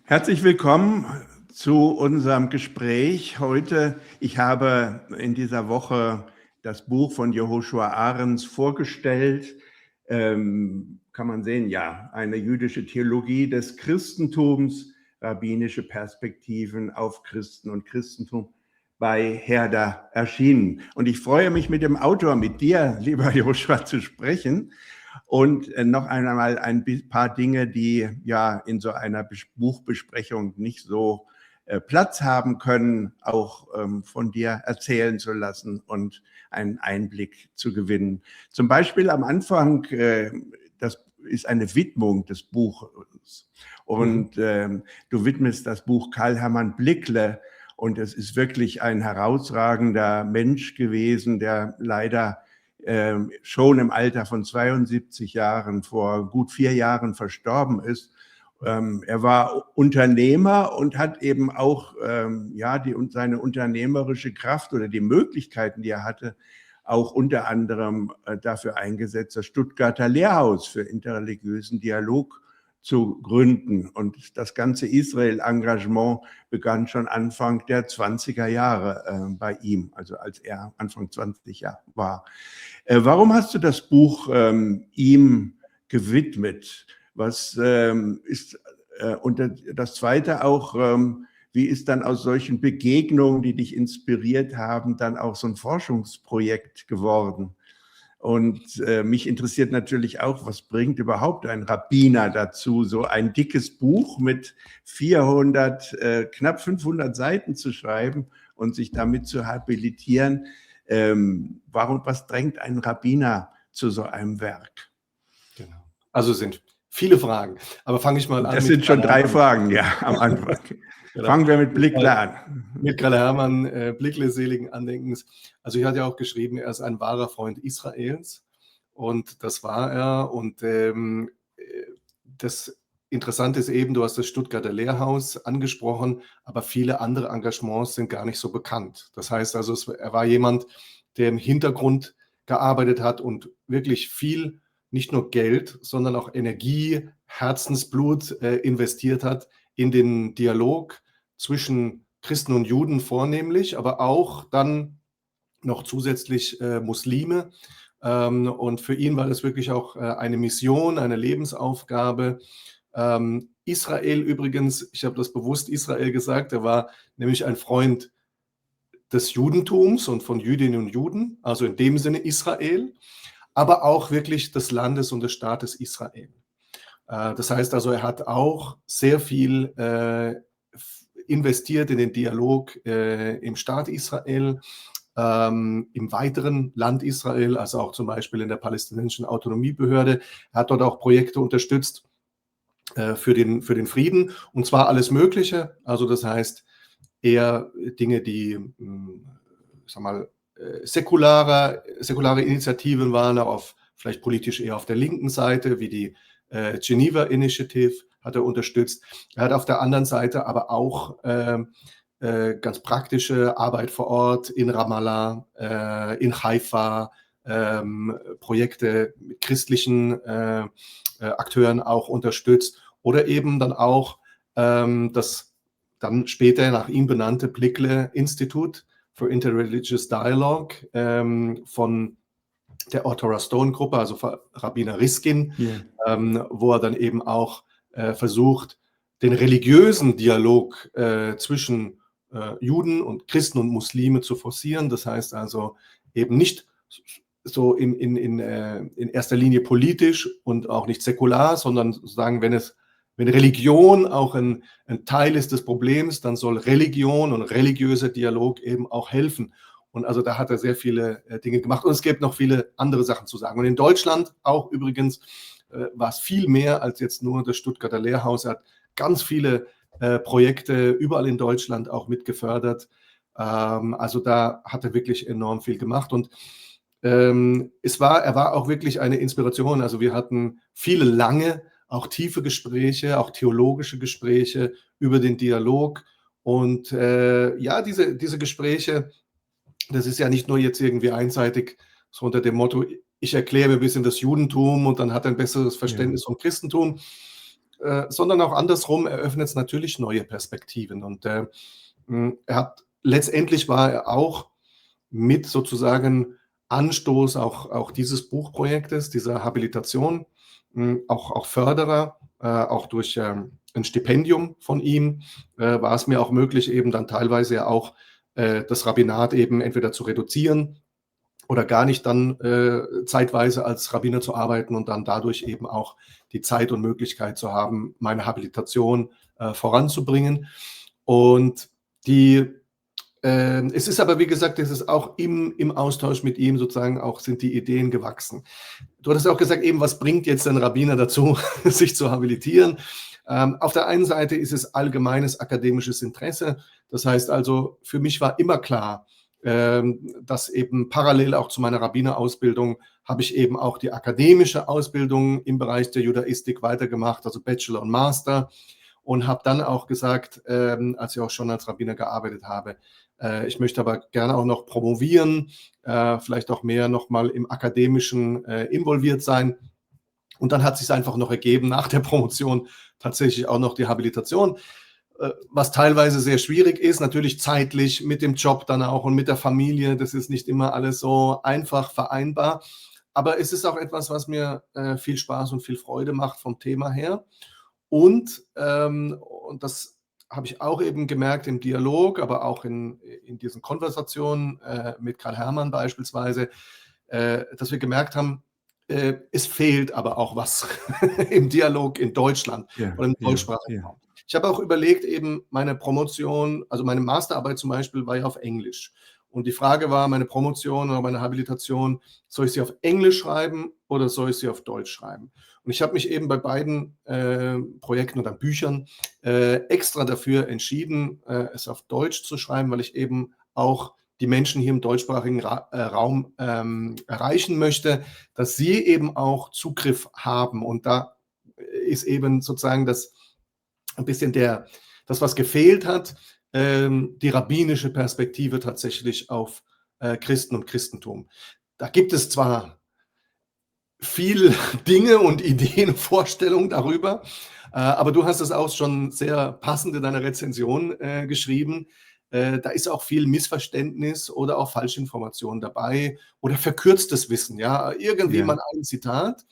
Herzlich willkommen zu unserem Gespräch heute. Ich habe in dieser Woche das Buch von Jehoshua Ahrens vorgestellt. Kann man sehen, ja, eine jüdische Theologie des Christentums, rabbinische Perspektiven auf Christen und Christentum, bei Herder erschienen. Und ich freue mich, mit dem Autor, mit dir, lieber Joshua, zu sprechen. Und noch einmal ein paar Dinge, die ja in so einer Buchbesprechung nicht so Platz haben können, auch von dir erzählen zu lassen und einen Einblick zu gewinnen. Zum Beispiel am Anfang, das ist eine Widmung des Buches. Und du widmest das Buch Karl Hermann Blickle. Und es ist wirklich ein herausragender Mensch gewesen, der leider schon im Alter von 72 Jahren, vor gut 4 Jahren verstorben ist. Er war Unternehmer und hat eben auch seine unternehmerische Kraft oder die Möglichkeiten, die er hatte, auch unter anderem dafür eingesetzt, das Stuttgarter Lehrhaus für interreligiösen Dialog zu gründen. Und das ganze Israel-Engagement begann schon Anfang der 20er Jahre bei ihm, also als er Anfang 20 Jahre war. Warum hast du das Buch ihm gewidmet? Was ist, und das Zweite auch, wie ist dann aus solchen Begegnungen, die dich inspiriert haben, dann auch so ein Forschungsprojekt geworden? Und mich interessiert natürlich auch, was bringt überhaupt ein Rabbiner dazu, so ein dickes Buch mit 400, knapp 500 Seiten zu schreiben und sich damit zu habilitieren. Was drängt ein Rabbiner zu so einem Werk? Genau. Also sind viele Fragen, aber fange ich mal an. Das sind schon 3 Fragen, ja, am Anfang. Genau. Fangen wir mit Blickle an. Mit Karl Hermann, Blickle seligen Andenkens. Also ich hatte ja auch geschrieben, er ist ein wahrer Freund Israels und das war er. Und das Interessante ist eben, du hast das Stuttgarter Lehrhaus angesprochen, aber viele andere Engagements sind gar nicht so bekannt. Das heißt also, er war jemand, der im Hintergrund gearbeitet hat und wirklich viel, nicht nur Geld, sondern auch Energie, Herzensblut investiert hat in den Dialog zwischen Christen und Juden vornehmlich, aber auch dann noch zusätzlich Muslime. Und für ihn war das wirklich auch eine Mission, eine Lebensaufgabe. Israel übrigens, ich habe das bewusst Israel gesagt, er war nämlich ein Freund des Judentums und von Jüdinnen und Juden, also in dem Sinne Israel, aber auch wirklich des Landes und des Staates Israel. Das heißt also, er hat auch sehr viel investiert in den Dialog im Staat Israel, im weiteren Land Israel, also auch zum Beispiel in der palästinensischen Autonomiebehörde. Er hat dort auch Projekte unterstützt für den Frieden, und zwar alles Mögliche. Also das heißt eher Dinge, die, säkulare Initiativen waren, auch vielleicht politisch eher auf der linken Seite, wie die Geneva Initiative hat er unterstützt. Er hat auf der anderen Seite aber auch ganz praktische Arbeit vor Ort in Ramallah, in Haifa, Projekte mit christlichen Akteuren auch unterstützt oder eben dann auch das dann später nach ihm benannte Blickle Institute for Interreligious Dialogue von der Ortora Stone Gruppe, also Rabbiner Riskin, wo er dann eben auch versucht, den religiösen Dialog zwischen Juden und Christen und Muslime zu forcieren. Das heißt also eben nicht so in erster Linie politisch und auch nicht säkular, sondern sozusagen, wenn Religion auch ein Teil ist des Problems, dann soll Religion und religiöser Dialog eben auch helfen. Und also da hat er sehr viele Dinge gemacht und es gibt noch viele andere Sachen zu sagen. Und in Deutschland auch übrigens war es viel mehr als jetzt nur das Stuttgarter Lehrhaus. Er hat ganz viele Projekte überall in Deutschland auch mitgefördert. Also da hat er wirklich enorm viel gemacht und er war auch wirklich eine Inspiration. Also wir hatten viele lange, auch tiefe Gespräche, auch theologische Gespräche über den Dialog. Und diese Gespräche, das ist ja nicht nur jetzt irgendwie einseitig so unter dem Motto, ich erkläre ein bisschen das Judentum und dann hat er ein besseres Verständnis vom Christentum. sondern auch andersrum eröffnet es natürlich neue Perspektiven. Und letztendlich war er auch mit sozusagen Anstoß auch dieses Buchprojektes, dieser Habilitation, auch Förderer, auch durch ein Stipendium von ihm, war es mir auch möglich, eben dann teilweise ja auch das Rabbinat eben entweder zu reduzieren oder gar nicht dann zeitweise als Rabbiner zu arbeiten und dann dadurch eben auch die Zeit und Möglichkeit zu haben, meine Habilitation voranzubringen. Und es ist aber, wie gesagt, es ist auch im Austausch mit ihm sozusagen auch sind die Ideen gewachsen. Du hattest auch gesagt, eben, was bringt jetzt ein Rabbiner dazu, sich zu habilitieren? Auf der einen Seite ist es allgemeines akademisches Interesse. Das heißt also, für mich war immer klar, dass eben parallel auch zu meiner Rabbinerausbildung habe ich eben auch die akademische Ausbildung im Bereich der Judaistik weitergemacht, also Bachelor und Master. Und habe dann auch gesagt, als ich auch schon als Rabbiner gearbeitet habe, ich möchte aber gerne auch noch promovieren, vielleicht auch mehr nochmal im Akademischen involviert sein. Und dann hat es sich einfach noch ergeben, nach der Promotion tatsächlich auch noch die Habilitation, was teilweise sehr schwierig ist, natürlich zeitlich mit dem Job dann auch und mit der Familie. Das ist nicht immer alles so einfach vereinbar. Aber es ist auch etwas, was mir viel Spaß und viel Freude macht vom Thema her. Und das habe ich auch eben gemerkt im Dialog, aber auch in diesen Konversationen mit Karl Herrmann beispielsweise, dass wir gemerkt haben, es fehlt aber auch was im Dialog in Deutschland oder im deutschsprachigen Raum. Ich habe auch überlegt, eben meine Promotion, also meine Masterarbeit zum Beispiel, war ja auf Englisch. Und die Frage war, meine Promotion oder meine Habilitation, soll ich sie auf Englisch schreiben oder soll ich sie auf Deutsch schreiben? Und ich habe mich eben bei beiden Projekten oder Büchern extra dafür entschieden, es auf Deutsch zu schreiben, weil ich eben auch die Menschen hier im deutschsprachigen Raum erreichen möchte, dass sie eben auch Zugriff haben. Und da ist eben sozusagen das ein bisschen das, was gefehlt hat, die rabbinische Perspektive tatsächlich auf Christen und Christentum. Da gibt es zwar viele Dinge und Ideen und Vorstellungen darüber, aber du hast es auch schon sehr passend in deiner Rezension geschrieben. Da ist auch viel Missverständnis oder auch Falschinformation dabei oder verkürztes Wissen. Ja, irgendwie mal ein Zitat.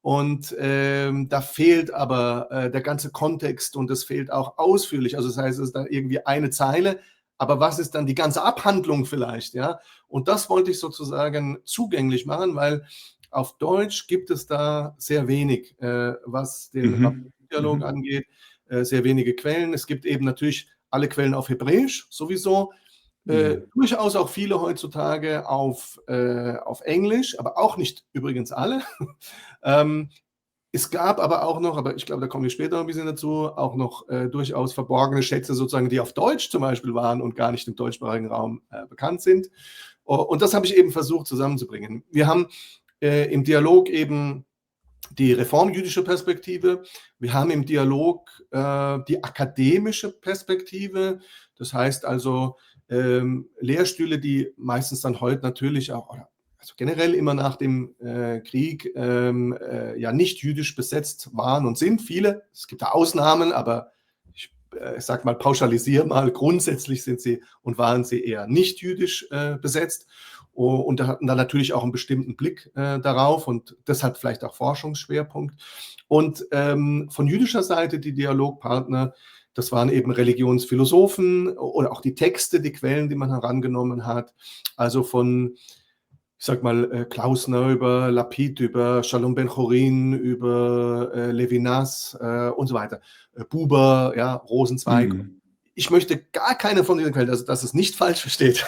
Und da fehlt aber der ganze Kontext und es fehlt auch ausführlich. Also das heißt, es ist dann irgendwie eine Zeile, aber was ist dann die ganze Abhandlung vielleicht? Ja? Und das wollte ich sozusagen zugänglich machen, weil auf Deutsch gibt es da sehr wenig, was den Dialog angeht, sehr wenige Quellen. Es gibt eben natürlich alle Quellen auf Hebräisch sowieso. Durchaus auch viele heutzutage auf Englisch, aber auch nicht übrigens alle. Es gab aber auch noch, aber ich glaube, da kommen wir später ein bisschen dazu, auch noch durchaus verborgene Schätze sozusagen, die auf Deutsch zum Beispiel waren und gar nicht im deutschsprachigen Raum bekannt sind. Und das habe ich eben versucht zusammenzubringen. Wir haben im Dialog eben die reformjüdische Perspektive. Wir haben im Dialog die akademische Perspektive. Das heißt also Lehrstühle, die meistens dann heute natürlich auch, also generell immer nach dem Krieg ja nicht jüdisch besetzt waren und sind. Viele, es gibt da Ausnahmen, aber ich sag mal, pauschalisiere mal, grundsätzlich sind sie und waren sie eher nicht jüdisch besetzt. Und da hatten dann natürlich auch einen bestimmten Blick darauf und deshalb vielleicht auch Forschungsschwerpunkt. Und von jüdischer Seite die Dialogpartner, das waren eben Religionsphilosophen oder auch die Texte, die Quellen, die man herangenommen hat. Also von, ich sag mal, Klausner über Lapid, über Shalom Ben-Chorin, über Levinas und so weiter. Buber, ja, Rosenzweig. Ich möchte gar keine von diesen Quellen, dass es nicht falsch versteht,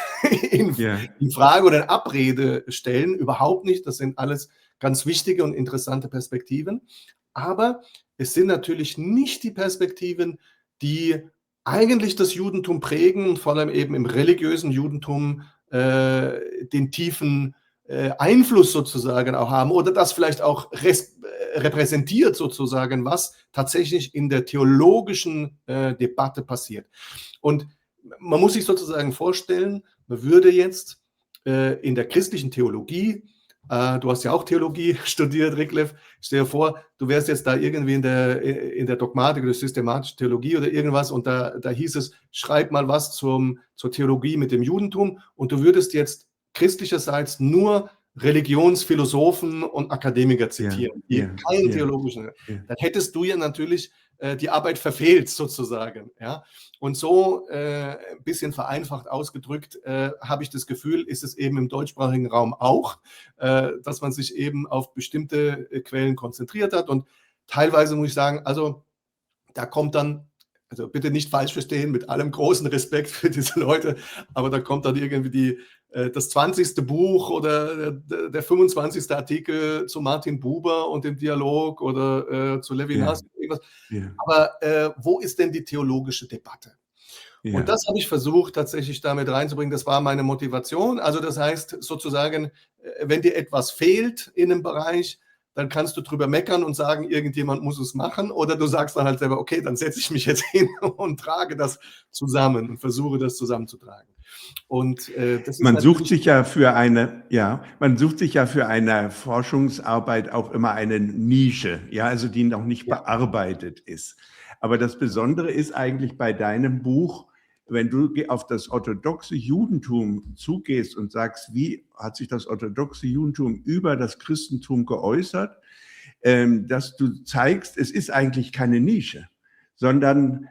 in Frage oder in Abrede stellen. Überhaupt nicht. Das sind alles ganz wichtige und interessante Perspektiven. Aber es sind natürlich nicht die Perspektiven, die eigentlich das Judentum prägen und vor allem eben im religiösen Judentum den tiefen Einfluss sozusagen auch haben oder das vielleicht auch repräsentiert sozusagen, was tatsächlich in der theologischen Debatte passiert. Und man muss sich sozusagen vorstellen, man würde jetzt in der christlichen Theologie Du hast ja auch Theologie studiert, Rickleff. Stell dir vor, du wärst jetzt da irgendwie in der Dogmatik oder systematischen Theologie oder irgendwas und da hieß es, schreib mal was zur Theologie mit dem Judentum und du würdest jetzt christlicherseits nur Religionsphilosophen und Akademiker zitieren, die keinen theologischen. Dann hättest du ja natürlich die Arbeit verfehlt sozusagen. Ja? Und so ein bisschen vereinfacht ausgedrückt habe ich das Gefühl, ist es eben im deutschsprachigen Raum auch, dass man sich eben auf bestimmte Quellen konzentriert hat. Und teilweise muss ich sagen, also da kommt dann, also bitte nicht falsch verstehen, mit allem großen Respekt für diese Leute, aber da kommt dann irgendwie das 20. Buch oder der 25. Artikel zu Martin Buber und dem Dialog oder zu Levinas. Aber wo ist denn die theologische Debatte? Und das habe ich versucht tatsächlich damit reinzubringen. Das war meine Motivation. Also das heißt sozusagen, wenn dir etwas fehlt in einem Bereich, dann kannst du drüber meckern und sagen, irgendjemand muss es machen. Oder du sagst dann halt selber, okay, dann setze ich mich jetzt hin und trage das zusammen und versuche das zusammenzutragen. Und das ist man sucht sich ja für eine Forschungsarbeit auch immer eine Nische, ja, also die noch nicht bearbeitet ist. Aber das Besondere ist eigentlich bei deinem Buch, wenn du auf das orthodoxe Judentum zugehst und sagst, wie hat sich das orthodoxe Judentum über das Christentum geäußert, dass du zeigst, es ist eigentlich keine Nische, sondern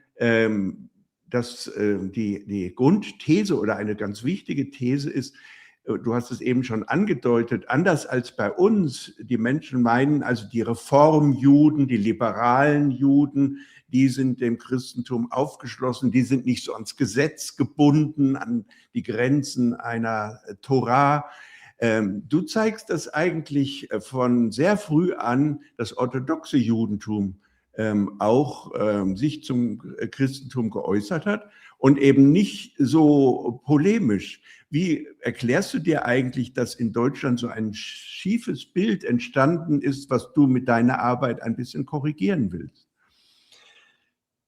dass die Grundthese oder eine ganz wichtige These ist, du hast es eben schon angedeutet, anders als bei uns, die Menschen meinen, also die Reformjuden, die liberalen Juden, die sind dem Christentum aufgeschlossen, die sind nicht so ans Gesetz gebunden, an die Grenzen einer Torah. Du zeigst, dass eigentlich von sehr früh an das orthodoxe Judentum auch sich zum Christentum geäußert hat und eben nicht so polemisch. Wie erklärst du dir eigentlich, dass in Deutschland so ein schiefes Bild entstanden ist, was du mit deiner Arbeit ein bisschen korrigieren willst?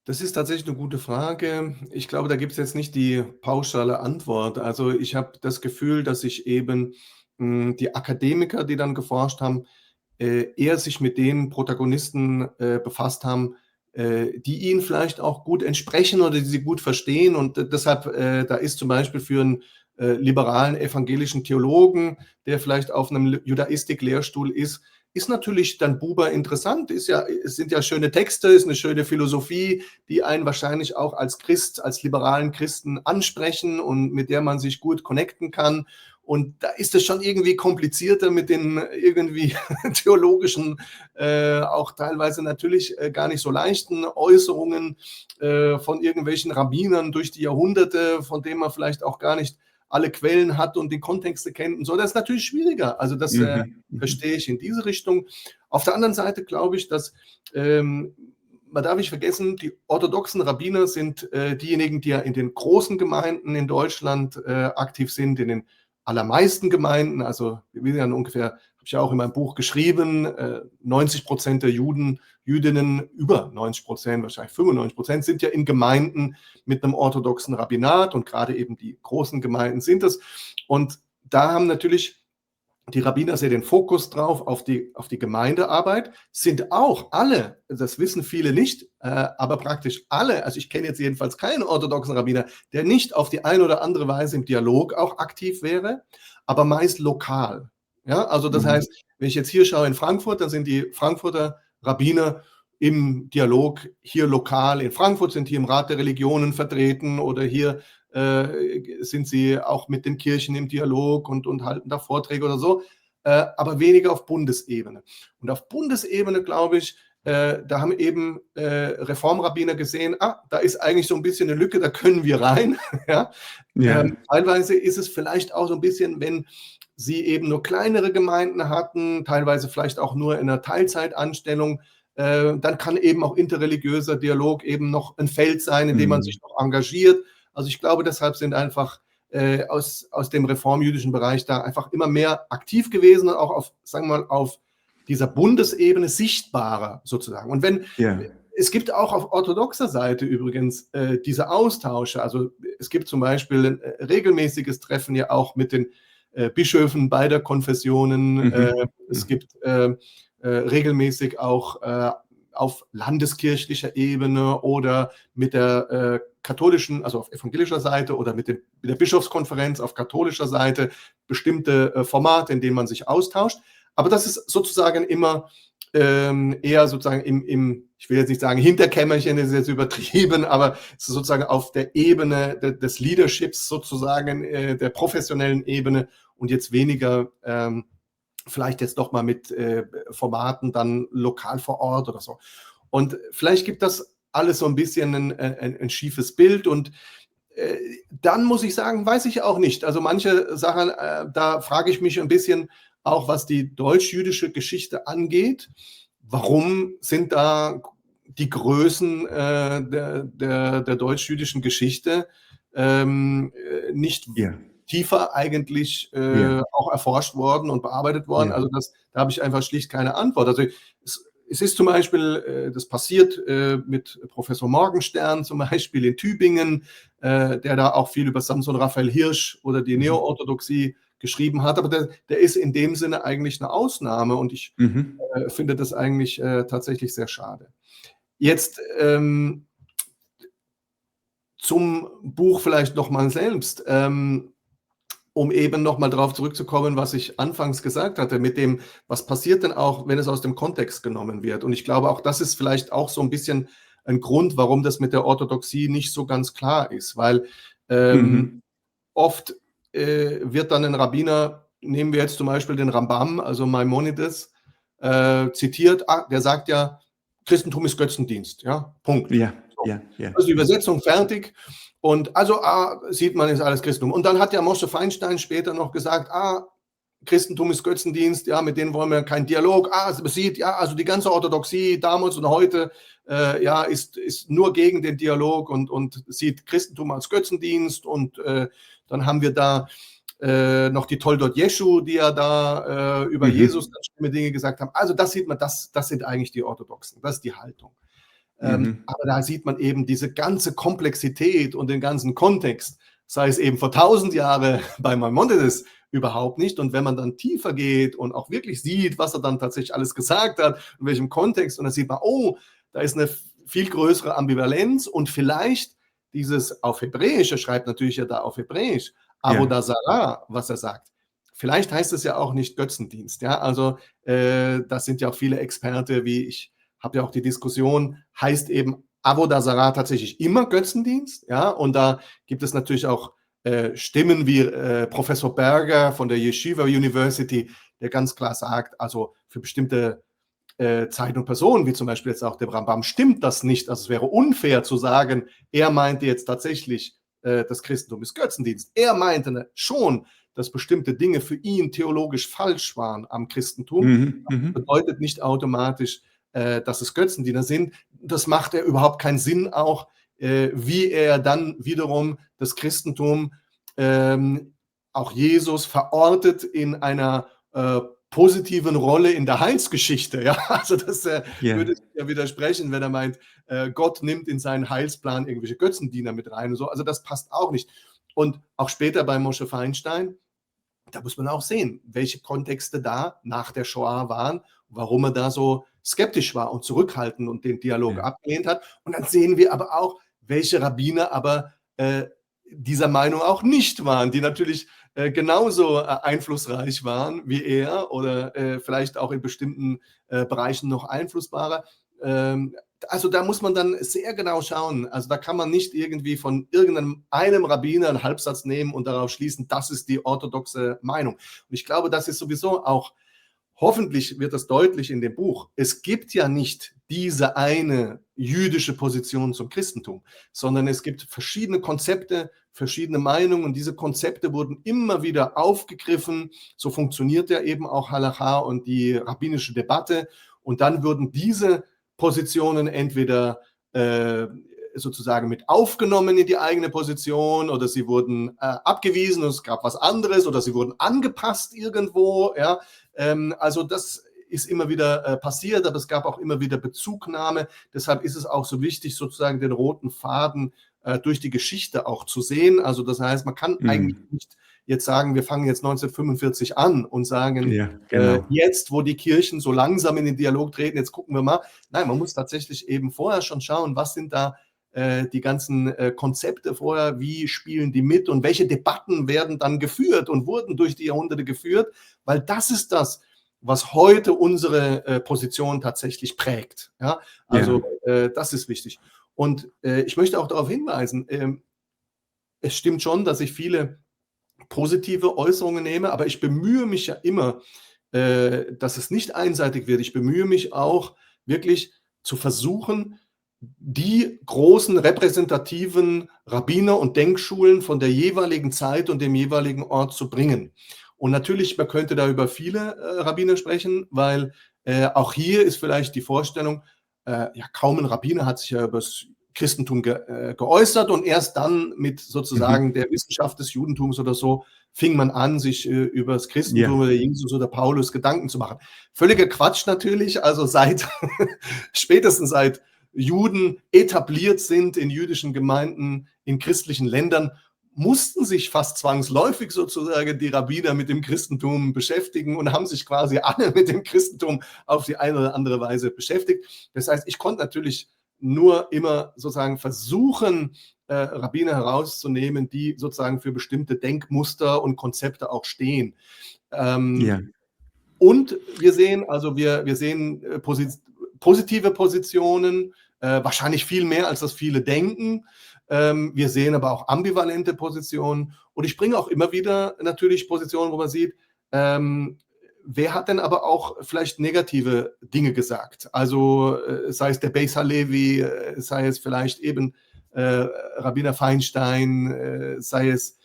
Das ist tatsächlich eine gute Frage. Ich glaube, da gibt es jetzt nicht die pauschale Antwort. Also ich habe das Gefühl, dass sich eben die Akademiker, die dann geforscht haben, eher sich mit den Protagonisten befasst haben, die ihnen vielleicht auch gut entsprechen oder die sie gut verstehen. Und deshalb, da ist zum Beispiel für einen liberalen evangelischen Theologen, der vielleicht auf einem Judaistik-Lehrstuhl ist natürlich dann Buber interessant, es sind ja schöne Texte, ist eine schöne Philosophie, die einen wahrscheinlich auch als Christ, als liberalen Christen ansprechen und mit der man sich gut connecten kann. Und da ist es schon irgendwie komplizierter mit den irgendwie theologischen, auch teilweise natürlich gar nicht so leichten Äußerungen von irgendwelchen Rabbinern durch die Jahrhunderte, von denen man vielleicht auch gar nicht alle Quellen hat und die Kontexte kennt und so. Das ist natürlich schwieriger. Also das verstehe ich in diese Richtung. Auf der anderen Seite glaube ich, dass man darf nicht vergessen, die orthodoxen Rabbiner sind diejenigen, die ja in den großen Gemeinden in Deutschland aktiv sind, in den allermeisten Gemeinden. Also wir sind ja ungefähr, habe ich ja auch in meinem Buch geschrieben, 90% der Jüdinnen, über 90%, wahrscheinlich 95%, sind ja in Gemeinden mit einem orthodoxen Rabbinat und gerade eben die großen Gemeinden sind es. Und da haben natürlich die Rabbiner sehr den Fokus drauf auf die Gemeindearbeit, sind auch alle, das wissen viele nicht, aber praktisch alle, also ich kenne jetzt jedenfalls keinen orthodoxen Rabbiner, der nicht auf die eine oder andere Weise im Dialog auch aktiv wäre, aber meist lokal. Ja, also das heißt, wenn ich jetzt hier schaue in Frankfurt, dann sind die Frankfurter Rabbiner im Dialog hier lokal in Frankfurt, sind hier im Rat der Religionen vertreten oder hier sind sie auch mit den Kirchen im Dialog und halten da Vorträge oder so, aber weniger auf Bundesebene. Und auf Bundesebene, glaube ich, da haben eben Reformrabbiner gesehen, da ist eigentlich so ein bisschen eine Lücke, da können wir rein. Ja? Teilweise ist es vielleicht auch so ein bisschen, wenn sie eben nur kleinere Gemeinden hatten, teilweise vielleicht auch nur in einer Teilzeitanstellung, dann kann eben auch interreligiöser Dialog eben noch ein Feld sein, in dem man sich noch engagiert. Also ich glaube, deshalb sind einfach aus dem reformjüdischen Bereich da einfach immer mehr aktiv gewesen und auch auf, sagen wir mal, auf dieser Bundesebene sichtbarer sozusagen. Und es gibt auch auf orthodoxer Seite übrigens diese Austausche. Also es gibt zum Beispiel ein regelmäßiges Treffen ja auch mit den Bischöfen beider Konfessionen. Es gibt regelmäßig auch auf landeskirchlicher Ebene oder mit der katholischen, also auf evangelischer Seite oder mit der Bischofskonferenz auf katholischer Seite bestimmte Formate, in denen man sich austauscht. Aber das ist sozusagen immer eher sozusagen ich will jetzt nicht sagen Hinterkämmerchen, das ist jetzt übertrieben, aber es ist sozusagen auf der Ebene des Leaderships sozusagen, der professionellen Ebene und jetzt weniger vielleicht jetzt doch mal mit Formaten dann lokal vor Ort oder so. Und vielleicht gibt das alles so ein bisschen ein schiefes Bild und dann muss ich sagen, weiß ich auch nicht. Also manche Sachen, da frage ich mich ein bisschen, auch was die deutsch-jüdische Geschichte angeht. Warum sind da die Größen der deutsch-jüdischen Geschichte nicht tiefer eigentlich auch erforscht worden und bearbeitet worden? Also da habe ich einfach schlicht keine Antwort. Also es ist zum Beispiel, das passiert mit Professor Morgenstern zum Beispiel in Tübingen, der da auch viel über Samson Raphael Hirsch oder die Neoorthodoxie geschrieben hat, aber der ist in dem Sinne eigentlich eine Ausnahme und ich finde das eigentlich tatsächlich sehr schade. Jetzt zum Buch vielleicht nochmal selbst, um eben nochmal darauf zurückzukommen, was ich anfangs gesagt hatte, mit dem, was passiert denn auch, wenn es aus dem Kontext genommen wird. Und ich glaube, auch das ist vielleicht auch so ein bisschen ein Grund, warum das mit der Orthodoxie nicht so ganz klar ist, weil oft wird dann ein Rabbiner, nehmen wir jetzt zum Beispiel den Rambam, also Maimonides, zitiert, der sagt ja, Christentum ist Götzendienst, ja, Punkt. Also die Übersetzung fertig und also sieht man, ist alles Christentum. Und dann hat ja Moshe Feinstein später noch gesagt, Christentum ist Götzendienst, ja, mit denen wollen wir keinen Dialog. Man sieht, ja, also die ganze Orthodoxie damals und heute, ist nur gegen den Dialog und sieht Christentum als Götzendienst und dann haben wir da noch die Toldot Jeschu, die ja da über Jesus dann schlimme Dinge gesagt haben. Also das sieht man, das sind eigentlich die Orthodoxen, das ist die Haltung. Aber da sieht man eben diese ganze Komplexität und den ganzen Kontext, sei es eben vor 1000 Jahren bei Maimonides überhaupt nicht. Und wenn man dann tiefer geht und auch wirklich sieht, was er dann tatsächlich alles gesagt hat, in welchem Kontext, und dann sieht man, oh, da ist eine viel größere Ambivalenz und vielleicht dieses auf Hebräisch, er schreibt natürlich ja da auf Hebräisch, Avodah Zarah, was er sagt. Vielleicht heißt es ja auch nicht Götzendienst. Ja? Also das sind ja auch viele Experten, wie ich habe ja auch die Diskussion, heißt eben Avodah Zarah tatsächlich immer Götzendienst? Ja? Und da gibt es natürlich auch Stimmen wie Professor Berger von der Yeshiva University, der ganz klar sagt, also für bestimmte Zeiten und Personen, wie zum Beispiel jetzt auch der Rambam, stimmt das nicht. Also es wäre unfair zu sagen, er meinte jetzt tatsächlich, das Christentum ist Götzendienst. Er meinte schon, dass bestimmte Dinge für ihn theologisch falsch waren am Christentum. Das bedeutet nicht automatisch, dass es Götzendiener sind. Das macht ja überhaupt keinen Sinn auch, wie er dann wiederum das Christentum, auch Jesus, verortet in einer positiven Rolle in der Heilsgeschichte. Ja? Also das würde ja widersprechen, wenn er meint, Gott nimmt in seinen Heilsplan irgendwelche Götzendiener mit rein und so. Also das passt auch nicht. Und auch später bei Moshe Feinstein, da muss man auch sehen, welche Kontexte da nach der Shoah waren, warum er da so skeptisch war und zurückhaltend und den Dialog abgelehnt hat. Und dann sehen wir aber auch, welche Rabbiner aber dieser Meinung auch nicht waren, die natürlich genauso einflussreich waren wie er oder vielleicht auch in bestimmten Bereichen noch einflussbarer. Also da muss man dann sehr genau schauen. Also da kann man nicht irgendwie von einem Rabbiner einen Halbsatz nehmen und darauf schließen, das ist die orthodoxe Meinung. Und ich glaube, das ist sowieso auch, hoffentlich wird das deutlich in dem Buch, es gibt ja nicht diese eine jüdische Position zum Christentum, sondern es gibt verschiedene Konzepte, verschiedene Meinungen und diese Konzepte wurden immer wieder aufgegriffen. So funktioniert ja eben auch Halacha und die rabbinische Debatte und dann wurden diese Positionen entweder sozusagen mit aufgenommen in die eigene Position oder sie wurden abgewiesen und es gab was anderes oder sie wurden angepasst irgendwo. Ja? Also das ist immer wieder passiert, aber es gab auch immer wieder Bezugnahme. Deshalb ist es auch so wichtig, sozusagen den roten Faden durch die Geschichte auch zu sehen. Also das heißt, man kann eigentlich nicht jetzt sagen, wir fangen jetzt 1945 an und sagen, Ja, genau. jetzt, wo die Kirchen so langsam in den Dialog treten, jetzt gucken wir mal. Nein, man muss tatsächlich eben vorher schon schauen, was sind da die ganzen Konzepte vorher, wie spielen die mit und welche Debatten werden dann geführt und wurden durch die Jahrhunderte geführt, weil das ist das, was heute unsere Position tatsächlich prägt. Ja? Also das ist wichtig. Und ich möchte auch darauf hinweisen, es stimmt schon, dass ich viele positive Äußerungen nehme, aber ich bemühe mich ja immer, dass es nicht einseitig wird. Ich bemühe mich auch wirklich zu versuchen, die großen repräsentativen Rabbiner und Denkschulen von der jeweiligen Zeit und dem jeweiligen Ort zu bringen. Und natürlich, man könnte da über viele Rabbiner sprechen, weil auch hier ist vielleicht die Vorstellung, ja, kaum ein Rabbiner hat sich ja über das Christentum geäußert und erst dann mit sozusagen der Wissenschaft des Judentums oder so fing man an, sich über das Christentum oder Jesus oder Paulus Gedanken zu machen. Völliger Quatsch natürlich, also spätestens seit Juden etabliert sind in jüdischen Gemeinden, in christlichen Ländern, mussten sich fast zwangsläufig sozusagen die Rabbiner mit dem Christentum beschäftigen und haben sich quasi alle mit dem Christentum auf die eine oder andere Weise beschäftigt. Das heißt, ich konnte natürlich nur immer sozusagen versuchen, Rabbiner herauszunehmen, die sozusagen für bestimmte Denkmuster und Konzepte auch stehen. Und wir sehen, also wir sehen positive Positionen, wahrscheinlich viel mehr, als das viele denken. Wir sehen aber auch ambivalente Positionen. Und ich bringe auch immer wieder natürlich Positionen, wo man sieht, wer hat denn aber auch vielleicht negative Dinge gesagt? Also sei es der Beis Halevi, sei es vielleicht eben Rabbiner Feinstein, sei es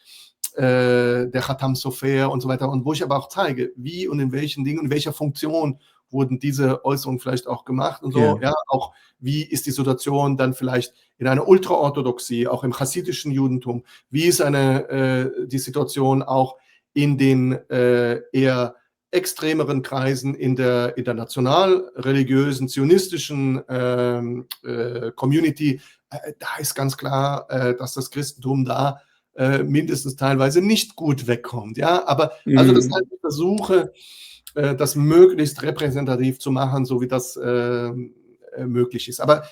der Khatam Sofer und so weiter. Und wo ich aber auch zeige, wie und in welchen Dingen, in welcher Funktion wurden diese Äußerungen vielleicht auch gemacht und so. Ja, auch wie ist die Situation dann vielleicht in einer Ultraorthodoxie, auch im chassidischen Judentum? Wie ist die Situation auch in den eher extremeren Kreisen in der international-religiösen, zionistischen Community? Da ist ganz klar, dass das Christentum da mindestens teilweise nicht gut wegkommt. Ja, aber also das heißt, ich versuche, das möglichst repräsentativ zu machen, so wie das möglich ist. Aber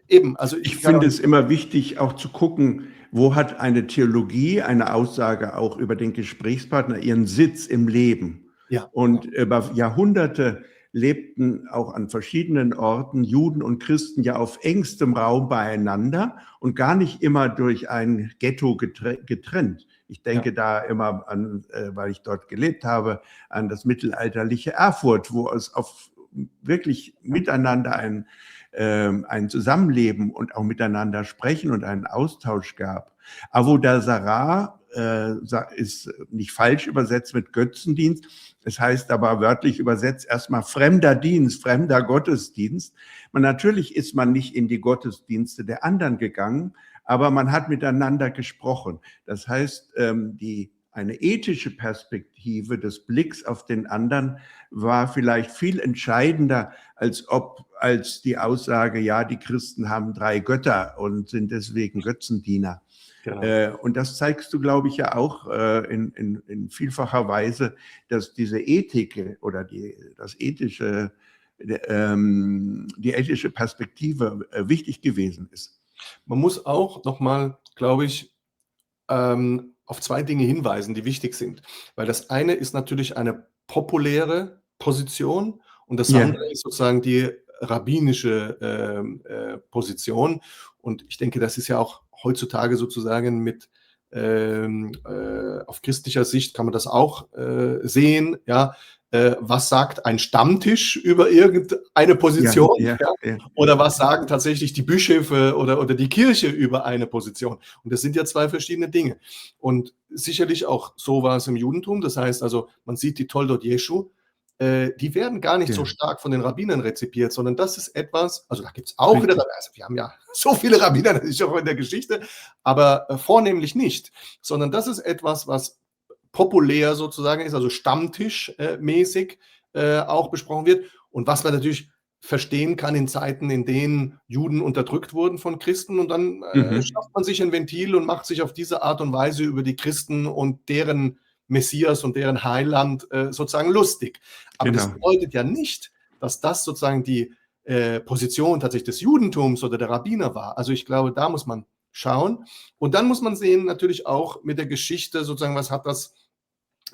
eben, also ich finde es immer wichtig, auch zu gucken, wo hat eine Theologie, eine Aussage auch über den Gesprächspartner ihren Sitz im Leben. Ja. Und über Jahrhunderte lebten auch an verschiedenen Orten Juden und Christen ja auf engstem Raum beieinander und gar nicht immer durch ein Ghetto getrennt. Ich denke da immer an, weil ich dort gelebt habe, an das mittelalterliche Erfurt, wo es auf wirklich miteinander ein Zusammenleben und auch miteinander sprechen und einen Austausch gab. Avodah ist nicht falsch übersetzt mit Götzendienst. Es heißt aber wörtlich übersetzt erstmal fremder Dienst, fremder Gottesdienst. Natürlich ist man nicht in die Gottesdienste der anderen gegangen, aber man hat miteinander gesprochen. Das heißt, eine ethische Perspektive des Blicks auf den anderen war vielleicht viel entscheidender als die Aussage, ja, die Christen haben 3 Götter und sind deswegen Götzendiener. Genau. Und das zeigst du, glaube ich, ja auch in vielfacher Weise, dass diese Ethik oder die ethische Perspektive wichtig gewesen ist. Man muss auch nochmal, glaube ich, auf 2 Dinge hinweisen, die wichtig sind. Weil das eine ist natürlich eine populäre Position und das andere ist sozusagen die rabbinische Position. Und ich denke, das ist ja auch heutzutage sozusagen auf christlicher Sicht kann man das auch sehen, ja. Was sagt ein Stammtisch über irgendeine Position? Oder was sagen tatsächlich die Bischöfe oder die Kirche über eine Position? Und das sind ja 2 verschiedene Dinge. Und sicherlich auch so war es im Judentum. Das heißt also, man sieht die Toldot Jeschu, die werden gar nicht so stark von den Rabbinern rezipiert, sondern das ist etwas, also da gibt es auch wieder, also wir haben ja so viele Rabbiner natürlich auch in der Geschichte, aber vornehmlich nicht, sondern das ist etwas, was populär sozusagen ist, also stammtischmäßig auch besprochen wird und was man natürlich verstehen kann in Zeiten, in denen Juden unterdrückt wurden von Christen und dann schafft man sich ein Ventil und macht sich auf diese Art und Weise über die Christen und deren Messias und deren Heiland sozusagen lustig. Aber das Genau. bedeutet ja nicht, dass das sozusagen die Position tatsächlich des Judentums oder der Rabbiner war. Also ich glaube, da muss man schauen. Und dann muss man sehen, natürlich auch mit der Geschichte sozusagen, was hat das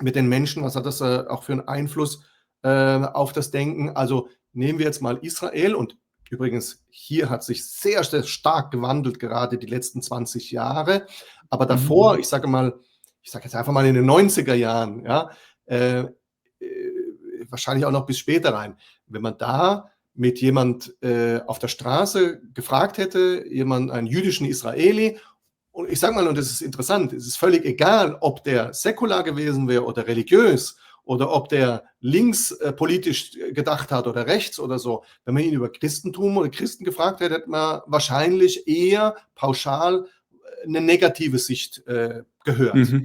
mit den Menschen, was hat das auch für einen Einfluss auf das Denken. Also nehmen wir jetzt mal Israel und übrigens, hier hat sich sehr, sehr stark gewandelt, gerade die letzten 20 Jahre. Aber davor, ich sage jetzt einfach mal in den 90er Jahren, ja, wahrscheinlich auch noch bis später rein, wenn man da mit jemand auf der Straße gefragt hätte, einen jüdischen Israeli, und ich sage mal, und das ist interessant, es ist völlig egal, ob der säkular gewesen wäre oder religiös oder ob der links politisch gedacht hat oder rechts oder so. Wenn man ihn über Christentum oder Christen gefragt hätte, hätte man wahrscheinlich eher pauschal eine negative Sicht gehört.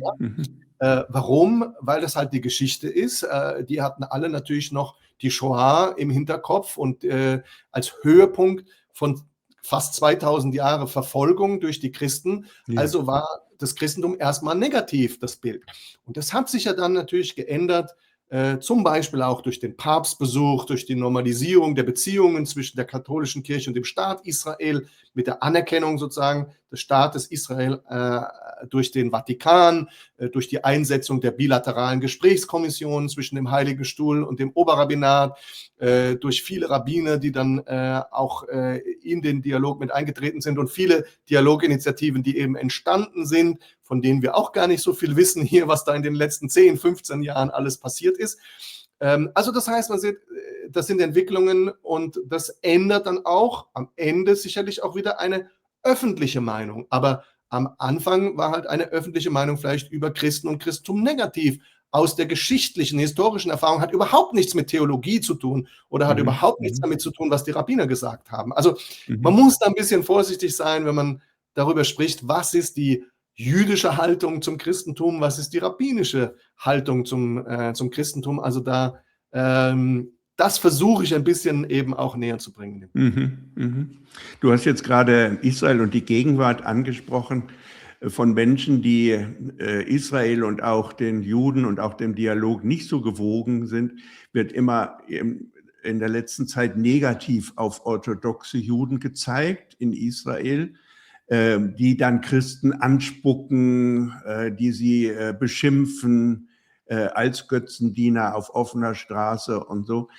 Warum? Weil das halt die Geschichte ist. Die hatten alle natürlich noch die Shoah im Hinterkopf und als Höhepunkt von fast 2000 Jahre Verfolgung durch die Christen. Ja. Also war das Christentum erstmal negativ, das Bild. Und das hat sich ja dann natürlich geändert, zum Beispiel auch durch den Papstbesuch, durch die Normalisierung der Beziehungen zwischen der katholischen Kirche und dem Staat Israel, mit der Anerkennung sozusagen des Staates Israel durch den Vatikan, durch die Einsetzung der bilateralen Gesprächskommissionen zwischen dem Heiligen Stuhl und dem Oberrabbinat, durch viele Rabbiner, die dann auch in den Dialog mit eingetreten sind und viele Dialoginitiativen, die eben entstanden sind, von denen wir auch gar nicht so viel wissen hier, was da in den letzten 10, 15 Jahren alles passiert ist. Also das heißt, man sieht, das sind Entwicklungen und das ändert dann auch am Ende sicherlich auch wieder eine öffentliche Meinung. Aber am Anfang war halt eine öffentliche Meinung vielleicht über Christen und Christentum negativ. Aus der geschichtlichen, historischen Erfahrung hat überhaupt nichts mit Theologie zu tun oder hat überhaupt nichts damit zu tun, was die Rabbiner gesagt haben. Also man muss da ein bisschen vorsichtig sein, wenn man darüber spricht, was ist die jüdische Haltung zum Christentum, was ist die rabbinische Haltung zum Christentum. Also das versuche ich ein bisschen eben auch näher zu bringen. Du hast jetzt gerade Israel und die Gegenwart angesprochen. Von Menschen, die Israel und auch den Juden und auch dem Dialog nicht so gewogen sind, wird immer in der letzten Zeit negativ auf orthodoxe Juden gezeigt in Israel, die dann Christen anspucken, die sie beschimpfen als Götzendiener auf offener Straße und so.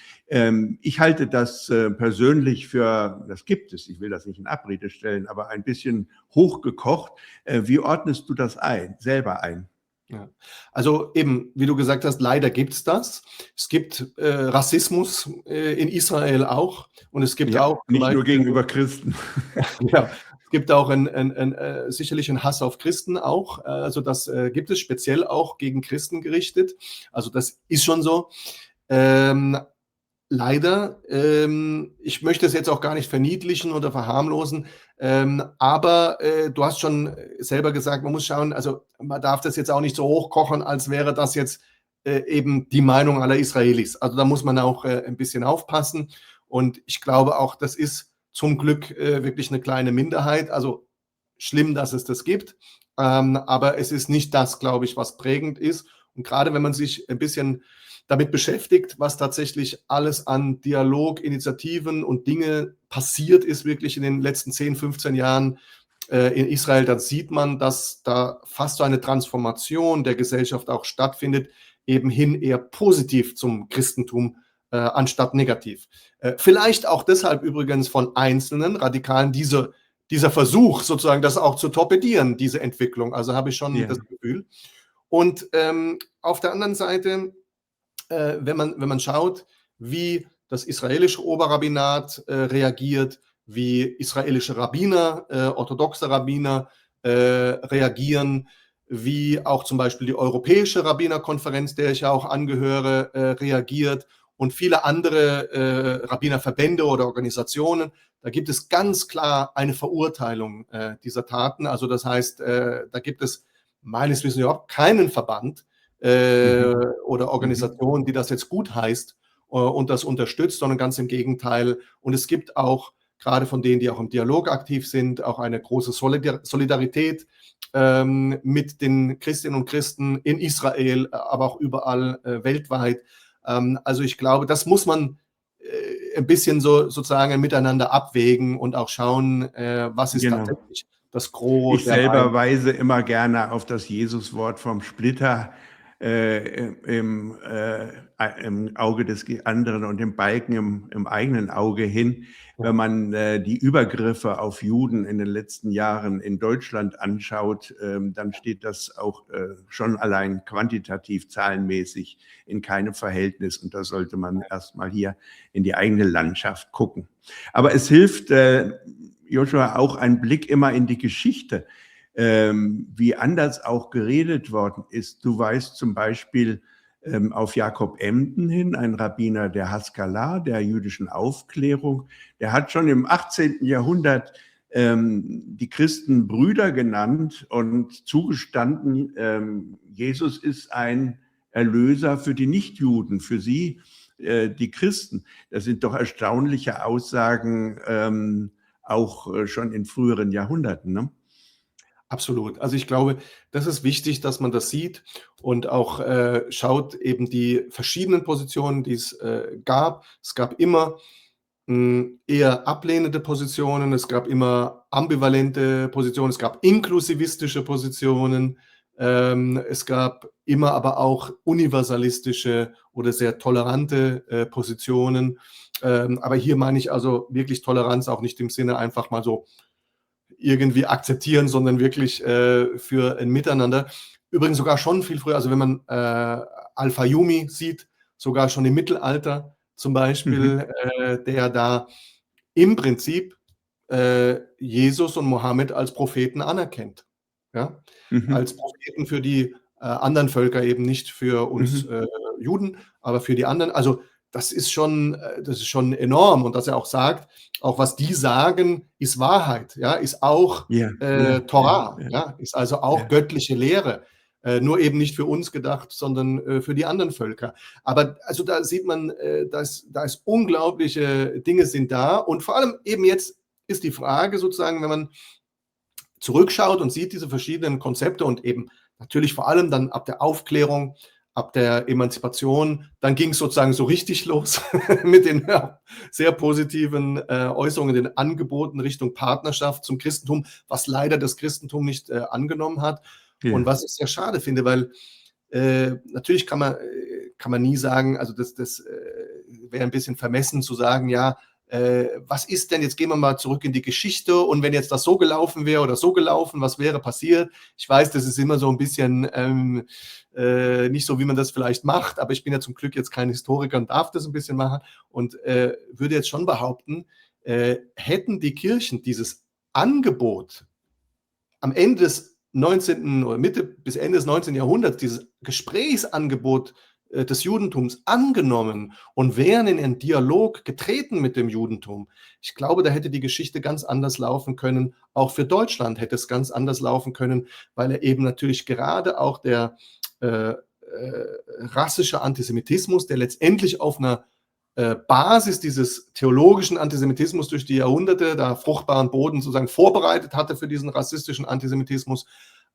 Ich halte das persönlich für, das gibt es, ich will das nicht in Abrede stellen, aber ein bisschen hochgekocht. Wie ordnest du das selber ein? Ja. Also eben, wie du gesagt hast, leider gibt es das. Es gibt Rassismus in Israel auch und es gibt auch nicht nur gegenüber Christen. Ja, es gibt auch sicherlich einen Hass auf Christen auch. Also das gibt es speziell auch gegen Christen gerichtet. Also das ist schon so. Leider, ich möchte es jetzt auch gar nicht verniedlichen oder verharmlosen, aber du hast schon selber gesagt, man muss schauen, also man darf das jetzt auch nicht so hochkochen, als wäre das jetzt eben die Meinung aller Israelis. Also da muss man auch ein bisschen aufpassen und ich glaube auch, das ist zum Glück wirklich eine kleine Minderheit, also schlimm, dass es das gibt, aber es ist nicht das, glaube ich, was prägend ist und gerade wenn man sich ein bisschen damit beschäftigt, was tatsächlich alles an Dialoginitiativen und Dinge passiert ist, wirklich in den letzten 10, 15 Jahren in Israel, dann sieht man, dass da fast so eine Transformation der Gesellschaft auch stattfindet, eben hin eher positiv zum Christentum anstatt negativ. Vielleicht auch deshalb übrigens von einzelnen Radikalen dieser Versuch, sozusagen das auch zu torpedieren, diese Entwicklung. Also habe ich schon das Gefühl. Und auf der anderen Seite, wenn man schaut, wie das israelische Oberrabbinat reagiert, wie israelische Rabbiner, orthodoxe Rabbiner reagieren, wie auch zum Beispiel die Europäische Rabbinerkonferenz, der ich ja auch angehöre, reagiert und viele andere Rabbinerverbände oder Organisationen, da gibt es ganz klar eine Verurteilung dieser Taten. Also das heißt, da gibt es meines Wissens überhaupt keinen Verband, oder Organisation, die das jetzt gut heißt und das unterstützt, sondern ganz im Gegenteil. Und es gibt auch gerade von denen, die auch im Dialog aktiv sind, auch eine große Solidarität mit den Christinnen und Christen in Israel, aber auch überall weltweit. Also ich glaube, das muss man ein bisschen sozusagen miteinander abwägen und auch schauen, was ist Genau. tatsächlich das Gros Ich der selber Wahrheit. weise immer gerne auf das Jesuswort vom Splitter im Auge des anderen und dem Balken im eigenen Auge hin. Wenn man die Übergriffe auf Juden in den letzten Jahren in Deutschland anschaut, dann steht das auch schon allein quantitativ, zahlenmäßig in keinem Verhältnis. Und da sollte man erstmal hier in die eigene Landschaft gucken. Aber es hilft, Joshua, auch ein Blick immer in die Geschichte, wie anders auch geredet worden ist. Du weißt zum Beispiel auf Jakob Emden hin, ein Rabbiner der Haskalah, der jüdischen Aufklärung, der hat schon im 18. Jahrhundert die Christen Brüder genannt und zugestanden, Jesus ist ein Erlöser für die Nichtjuden, für sie, die Christen. Das sind doch erstaunliche Aussagen, auch schon in früheren Jahrhunderten, ne? Absolut. Also ich glaube, das ist wichtig, dass man das sieht und auch schaut eben die verschiedenen Positionen, die es gab. Es gab immer eher ablehnende Positionen, es gab immer ambivalente Positionen, es gab inklusivistische Positionen, es gab immer aber auch universalistische oder sehr tolerante Positionen. Aber hier meine ich also wirklich Toleranz auch nicht im Sinne einfach mal so irgendwie akzeptieren, sondern wirklich für ein Miteinander. Übrigens sogar schon viel früher, also wenn man Al-Fayumi sieht, sogar schon im Mittelalter zum Beispiel, der da im Prinzip Jesus und Mohammed als Propheten anerkennt. Ja? Als Propheten für die anderen Völker, eben nicht für uns Juden, aber für die anderen. Also das ist schon enorm. Und dass er auch sagt, auch was die sagen, ist Wahrheit, ja, ist auch Ja, ja, Torah, ja, ja, ist also auch ja. göttliche Lehre. Nur eben nicht für uns gedacht, sondern für die anderen Völker. Aber also da sieht man, dass unglaubliche Dinge sind da. Und vor allem eben jetzt ist die Frage sozusagen, wenn man zurückschaut und sieht diese verschiedenen Konzepte und eben natürlich vor allem dann ab der Aufklärung, ab der Emanzipation, dann ging es sozusagen so richtig los mit den sehr positiven Äußerungen, den Angeboten Richtung Partnerschaft zum Christentum, was leider das Christentum nicht angenommen hat. Ja. Und was ich sehr schade finde, weil natürlich kann man nie sagen, also das wäre ein bisschen vermessen zu sagen, ja, was ist denn, jetzt gehen wir mal zurück in die Geschichte und wenn jetzt das so gelaufen wäre oder so gelaufen, was wäre passiert? Ich weiß, das ist immer so ein bisschen nicht so, wie man das vielleicht macht, aber ich bin ja zum Glück jetzt kein Historiker und darf das ein bisschen machen und würde jetzt schon behaupten, hätten die Kirchen dieses Angebot am Ende des 19. oder Mitte bis Ende des 19. Jahrhunderts, dieses Gesprächsangebot des Judentums angenommen und wären in einen Dialog getreten mit dem Judentum. Ich glaube, da hätte die Geschichte ganz anders laufen können. Auch für Deutschland hätte es ganz anders laufen können, weil er eben natürlich gerade auch der rassische Antisemitismus, der letztendlich auf einer Basis dieses theologischen Antisemitismus durch die Jahrhunderte, da fruchtbaren Boden sozusagen vorbereitet hatte für diesen rassistischen Antisemitismus,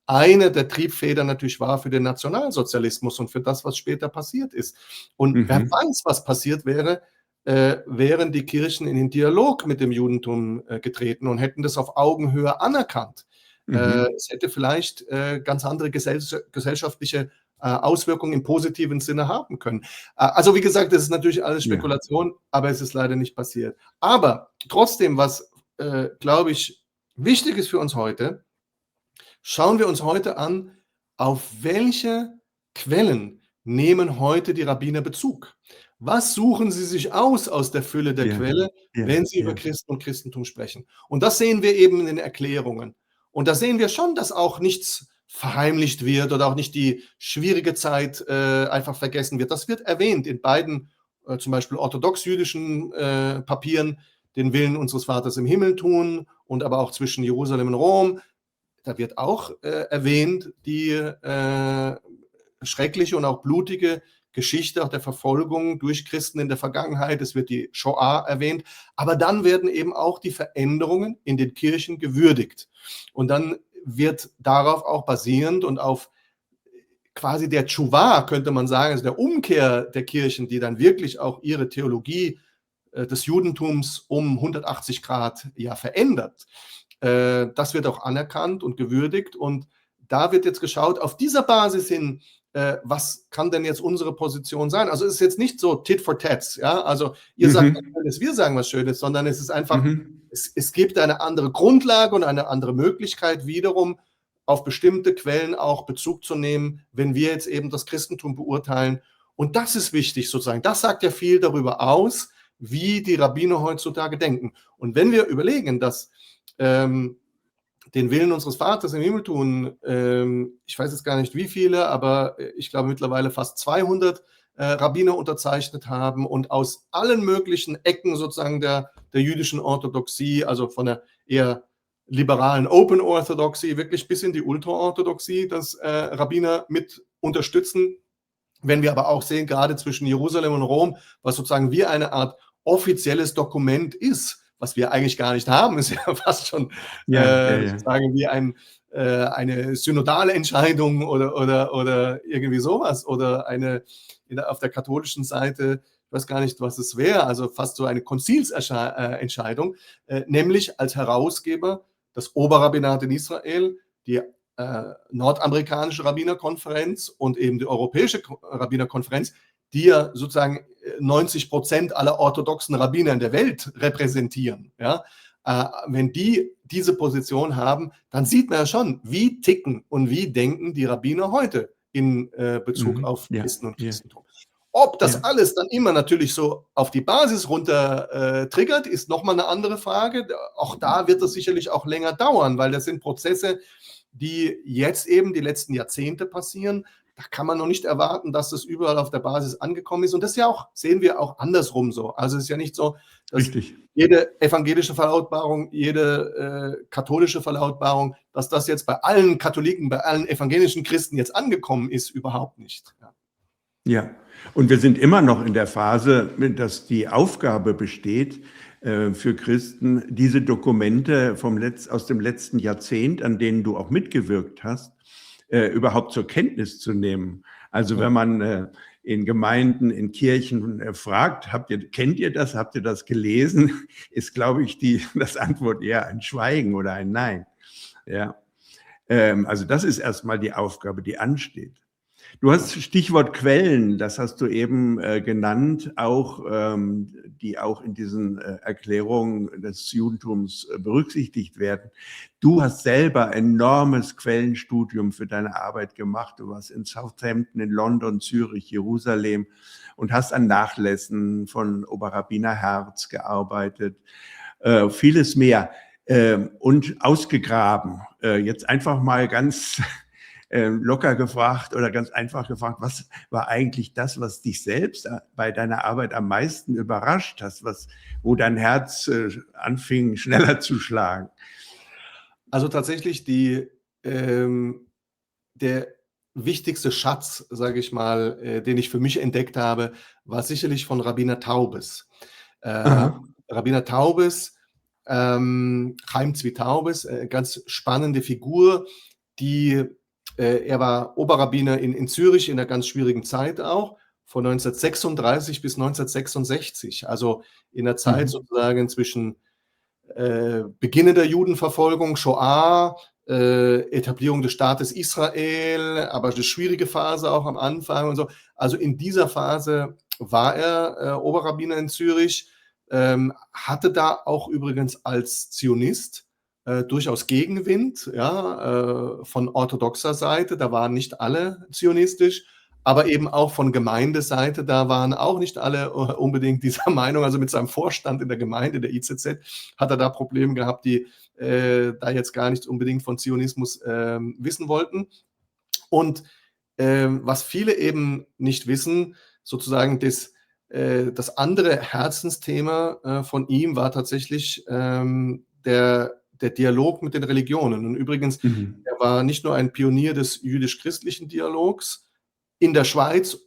eine der Triebfedern natürlich war für den Nationalsozialismus und für das, was später passiert ist. Und wer weiß, was passiert wäre, wären die Kirchen in den Dialog mit dem Judentum getreten und hätten das auf Augenhöhe anerkannt. Es hätte vielleicht ganz andere gesellschaftliche Auswirkungen im positiven Sinne haben können. Also wie gesagt, das ist natürlich alles Spekulation, aber es ist leider nicht passiert. Aber trotzdem, was, glaube ich, wichtig ist für uns heute, schauen wir uns heute an, auf welche Quellen nehmen heute die Rabbiner Bezug? Was suchen sie sich aus der Fülle der Quelle, wenn sie über Christen und Christentum sprechen? Und das sehen wir eben in den Erklärungen. Und da sehen wir schon, dass auch nichts verheimlicht wird oder auch nicht die schwierige Zeit einfach vergessen wird. Das wird erwähnt in beiden, zum Beispiel orthodox-jüdischen Papieren, den Willen unseres Vaters im Himmel tun und aber auch zwischen Jerusalem und Rom. Da wird auch erwähnt die schreckliche und auch blutige Geschichte auch der Verfolgung durch Christen in der Vergangenheit. Es wird die Shoah erwähnt. Aber dann werden eben auch die Veränderungen in den Kirchen gewürdigt. Und dann wird darauf auch basierend und auf quasi der Tschuwa, könnte man sagen, also der Umkehr der Kirchen, die dann wirklich auch ihre Theologie des Judentums um 180 Grad ja verändert. Das wird auch anerkannt und gewürdigt und da wird jetzt geschaut, auf dieser Basis hin, was kann denn jetzt unsere Position sein? Also es ist jetzt nicht so tit for tat, ja, also ihr sagt was Schönes, wir sagen was Schönes, sondern es ist einfach, es gibt eine andere Grundlage und eine andere Möglichkeit wiederum, auf bestimmte Quellen auch Bezug zu nehmen, wenn wir jetzt eben das Christentum beurteilen. Und das ist wichtig sozusagen. Das sagt ja viel darüber aus, wie die Rabbiner heutzutage denken. Und wenn wir überlegen, dass den Willen unseres Vaters im Himmel tun, ich weiß jetzt gar nicht wie viele, aber ich glaube mittlerweile fast 200 Rabbiner unterzeichnet haben und aus allen möglichen Ecken sozusagen der jüdischen Orthodoxie, also von der eher liberalen Open Orthodoxie wirklich bis in die Ultraorthodoxie, das Rabbiner mit unterstützen. Wenn wir aber auch sehen, gerade zwischen Jerusalem und Rom, was sozusagen wie eine Art offizielles Dokument ist, was wir eigentlich gar nicht haben, ist ja fast schon sozusagen wie eine synodale Entscheidung oder irgendwie sowas oder auf der katholischen Seite, ich weiß gar nicht, was es wäre, also fast so eine Konzilsentscheidung, nämlich als Herausgeber das Oberrabbinat in Israel, die nordamerikanische Rabbinerkonferenz und eben die europäische Rabbinerkonferenz, die ja sozusagen 90% aller orthodoxen Rabbiner in der Welt repräsentieren. Ja? Wenn die diese Position haben, dann sieht man ja schon, wie ticken und wie denken die Rabbiner heute in Bezug auf Christen und Christentum. Ob das alles dann immer natürlich so auf die Basis runter triggert, ist nochmal eine andere Frage. Auch da wird es sicherlich auch länger dauern, weil das sind Prozesse, die jetzt eben die letzten Jahrzehnte passieren. Da kann man noch nicht erwarten, dass das überall auf der Basis angekommen ist. Und das ja auch, sehen wir auch andersrum so. Also es ist ja nicht so, dass jede evangelische Verlautbarung, jede katholische Verlautbarung, dass das jetzt bei allen Katholiken, bei allen evangelischen Christen jetzt angekommen ist, überhaupt nicht. Ja, und wir sind immer noch in der Phase, dass die Aufgabe besteht, für Christen, diese Dokumente aus dem letzten Jahrzehnt, an denen du auch mitgewirkt hast, überhaupt zur Kenntnis zu nehmen. Also wenn man in Gemeinden, in Kirchen fragt, kennt ihr das, habt ihr das gelesen, ist, glaube ich, das Antwort eher ein Schweigen oder ein Nein. Ja. Also das ist erstmal die Aufgabe, die ansteht. Du hast Stichwort Quellen, das hast du eben genannt, die auch in diesen Erklärungen des Judentums berücksichtigt werden. Du hast selber enormes Quellenstudium für deine Arbeit gemacht. Du warst in Southampton, in London, Zürich, Jerusalem und hast an Nachlässen von Oberrabbiner Herz gearbeitet, vieles mehr und ausgegraben. Jetzt einfach mal ganz locker gefragt oder ganz einfach gefragt, was war eigentlich das, was dich selbst bei deiner Arbeit am meisten überrascht hast, wo dein Herz anfing schneller zu schlagen? Also tatsächlich der wichtigste Schatz, sage ich mal, den ich für mich entdeckt habe, war sicherlich von Rabbiner Taubes. Rabbiner Taubes, Chaim Zvi Taubes, ganz spannende Figur, er war Oberrabbiner in Zürich in einer ganz schwierigen Zeit auch, von 1936 bis 1966, also in der Zeit sozusagen zwischen Beginn der Judenverfolgung, Shoah, Etablierung des Staates Israel, aber eine schwierige Phase auch am Anfang und so. Also in dieser Phase war er Oberrabbiner in Zürich, hatte da auch übrigens als Zionist durchaus Gegenwind, ja, von orthodoxer Seite, da waren nicht alle zionistisch, aber eben auch von Gemeindeseite, da waren auch nicht alle unbedingt dieser Meinung, also mit seinem Vorstand in der Gemeinde, der ICZ, hat er da Probleme gehabt, die da jetzt gar nichts unbedingt von Zionismus wissen wollten. Und was viele eben nicht wissen, sozusagen das andere Herzensthema von ihm war tatsächlich der Dialog mit den Religionen. Und übrigens, er war nicht nur ein Pionier des jüdisch-christlichen Dialogs in der Schweiz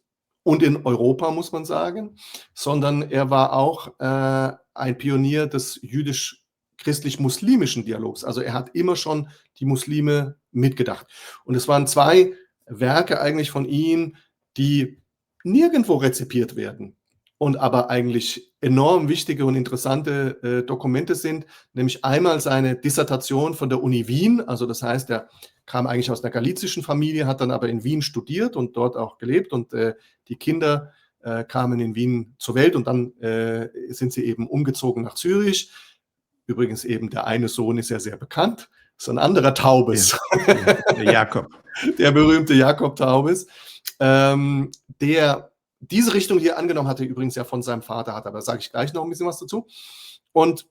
und in Europa, muss man sagen, sondern er war auch ein Pionier des jüdisch-christlich-muslimischen Dialogs. Also er hat immer schon die Muslime mitgedacht. Und es waren zwei Werke eigentlich von ihm, die nirgendwo rezipiert werden und aber eigentlich enorm wichtige und interessante Dokumente sind, nämlich einmal seine Dissertation von der Uni Wien, also das heißt, er kam eigentlich aus einer galizischen Familie, hat dann aber in Wien studiert und dort auch gelebt und die Kinder kamen in Wien zur Welt und dann sind sie eben umgezogen nach Zürich. Übrigens eben der eine Sohn ist ja sehr bekannt, so ein anderer Taubes. Ja, der Jakob. Der berühmte Jakob Taubes, der diese Richtung hier angenommen hatte, übrigens ja von seinem Vater hat, aber da sage ich gleich noch ein bisschen was dazu. Und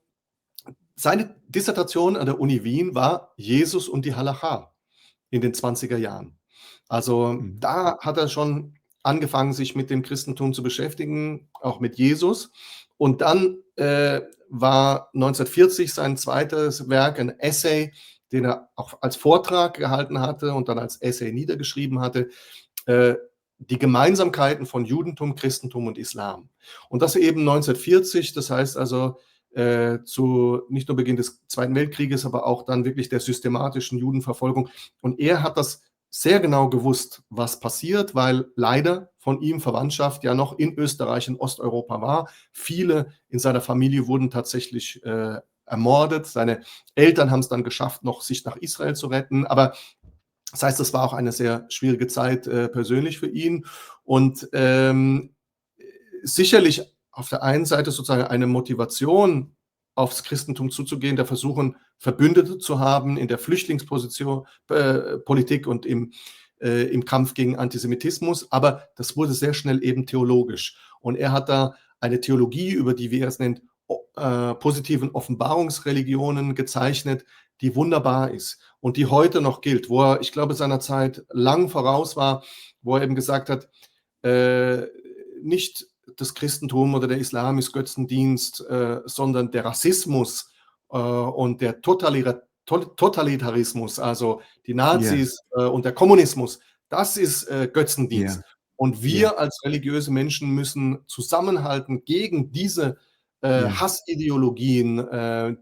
seine Dissertation an der Uni Wien war Jesus und die Halacha in den 20er Jahren. Also da hat er schon angefangen, sich mit dem Christentum zu beschäftigen, auch mit Jesus. Und dann war 1940 sein zweites Werk, ein Essay, den er auch als Vortrag gehalten hatte und dann als Essay niedergeschrieben hatte, die Gemeinsamkeiten von Judentum, Christentum und Islam. Und das eben 1940, das heißt also zu nicht nur Beginn des Zweiten Weltkrieges, aber auch dann wirklich der systematischen Judenverfolgung. Und er hat das sehr genau gewusst, was passiert, weil leider von ihm Verwandtschaft ja noch in Österreich, in Osteuropa war. Viele in seiner Familie wurden tatsächlich ermordet. Seine Eltern haben es dann geschafft, noch sich nach Israel zu retten. Aber das heißt, es war auch eine sehr schwierige Zeit persönlich für ihn. Und sicherlich auf der einen Seite sozusagen eine Motivation, aufs Christentum zuzugehen, der versuchen, Verbündete zu haben in der Flüchtlingsposition, Politik und im Kampf gegen Antisemitismus. Aber das wurde sehr schnell eben theologisch. Und er hat da eine Theologie, über die, wie er es nennt, positiven Offenbarungsreligionen gezeichnet, die wunderbar ist und die heute noch gilt, wo er, ich glaube, seiner Zeit lang voraus war, wo er eben gesagt hat, nicht das Christentum oder der Islam ist Götzendienst, sondern der Rassismus und der Totalitarismus, also die Nazis und der Kommunismus, das ist Götzendienst. Und wir als religiöse Menschen müssen zusammenhalten gegen diese Hassideologien,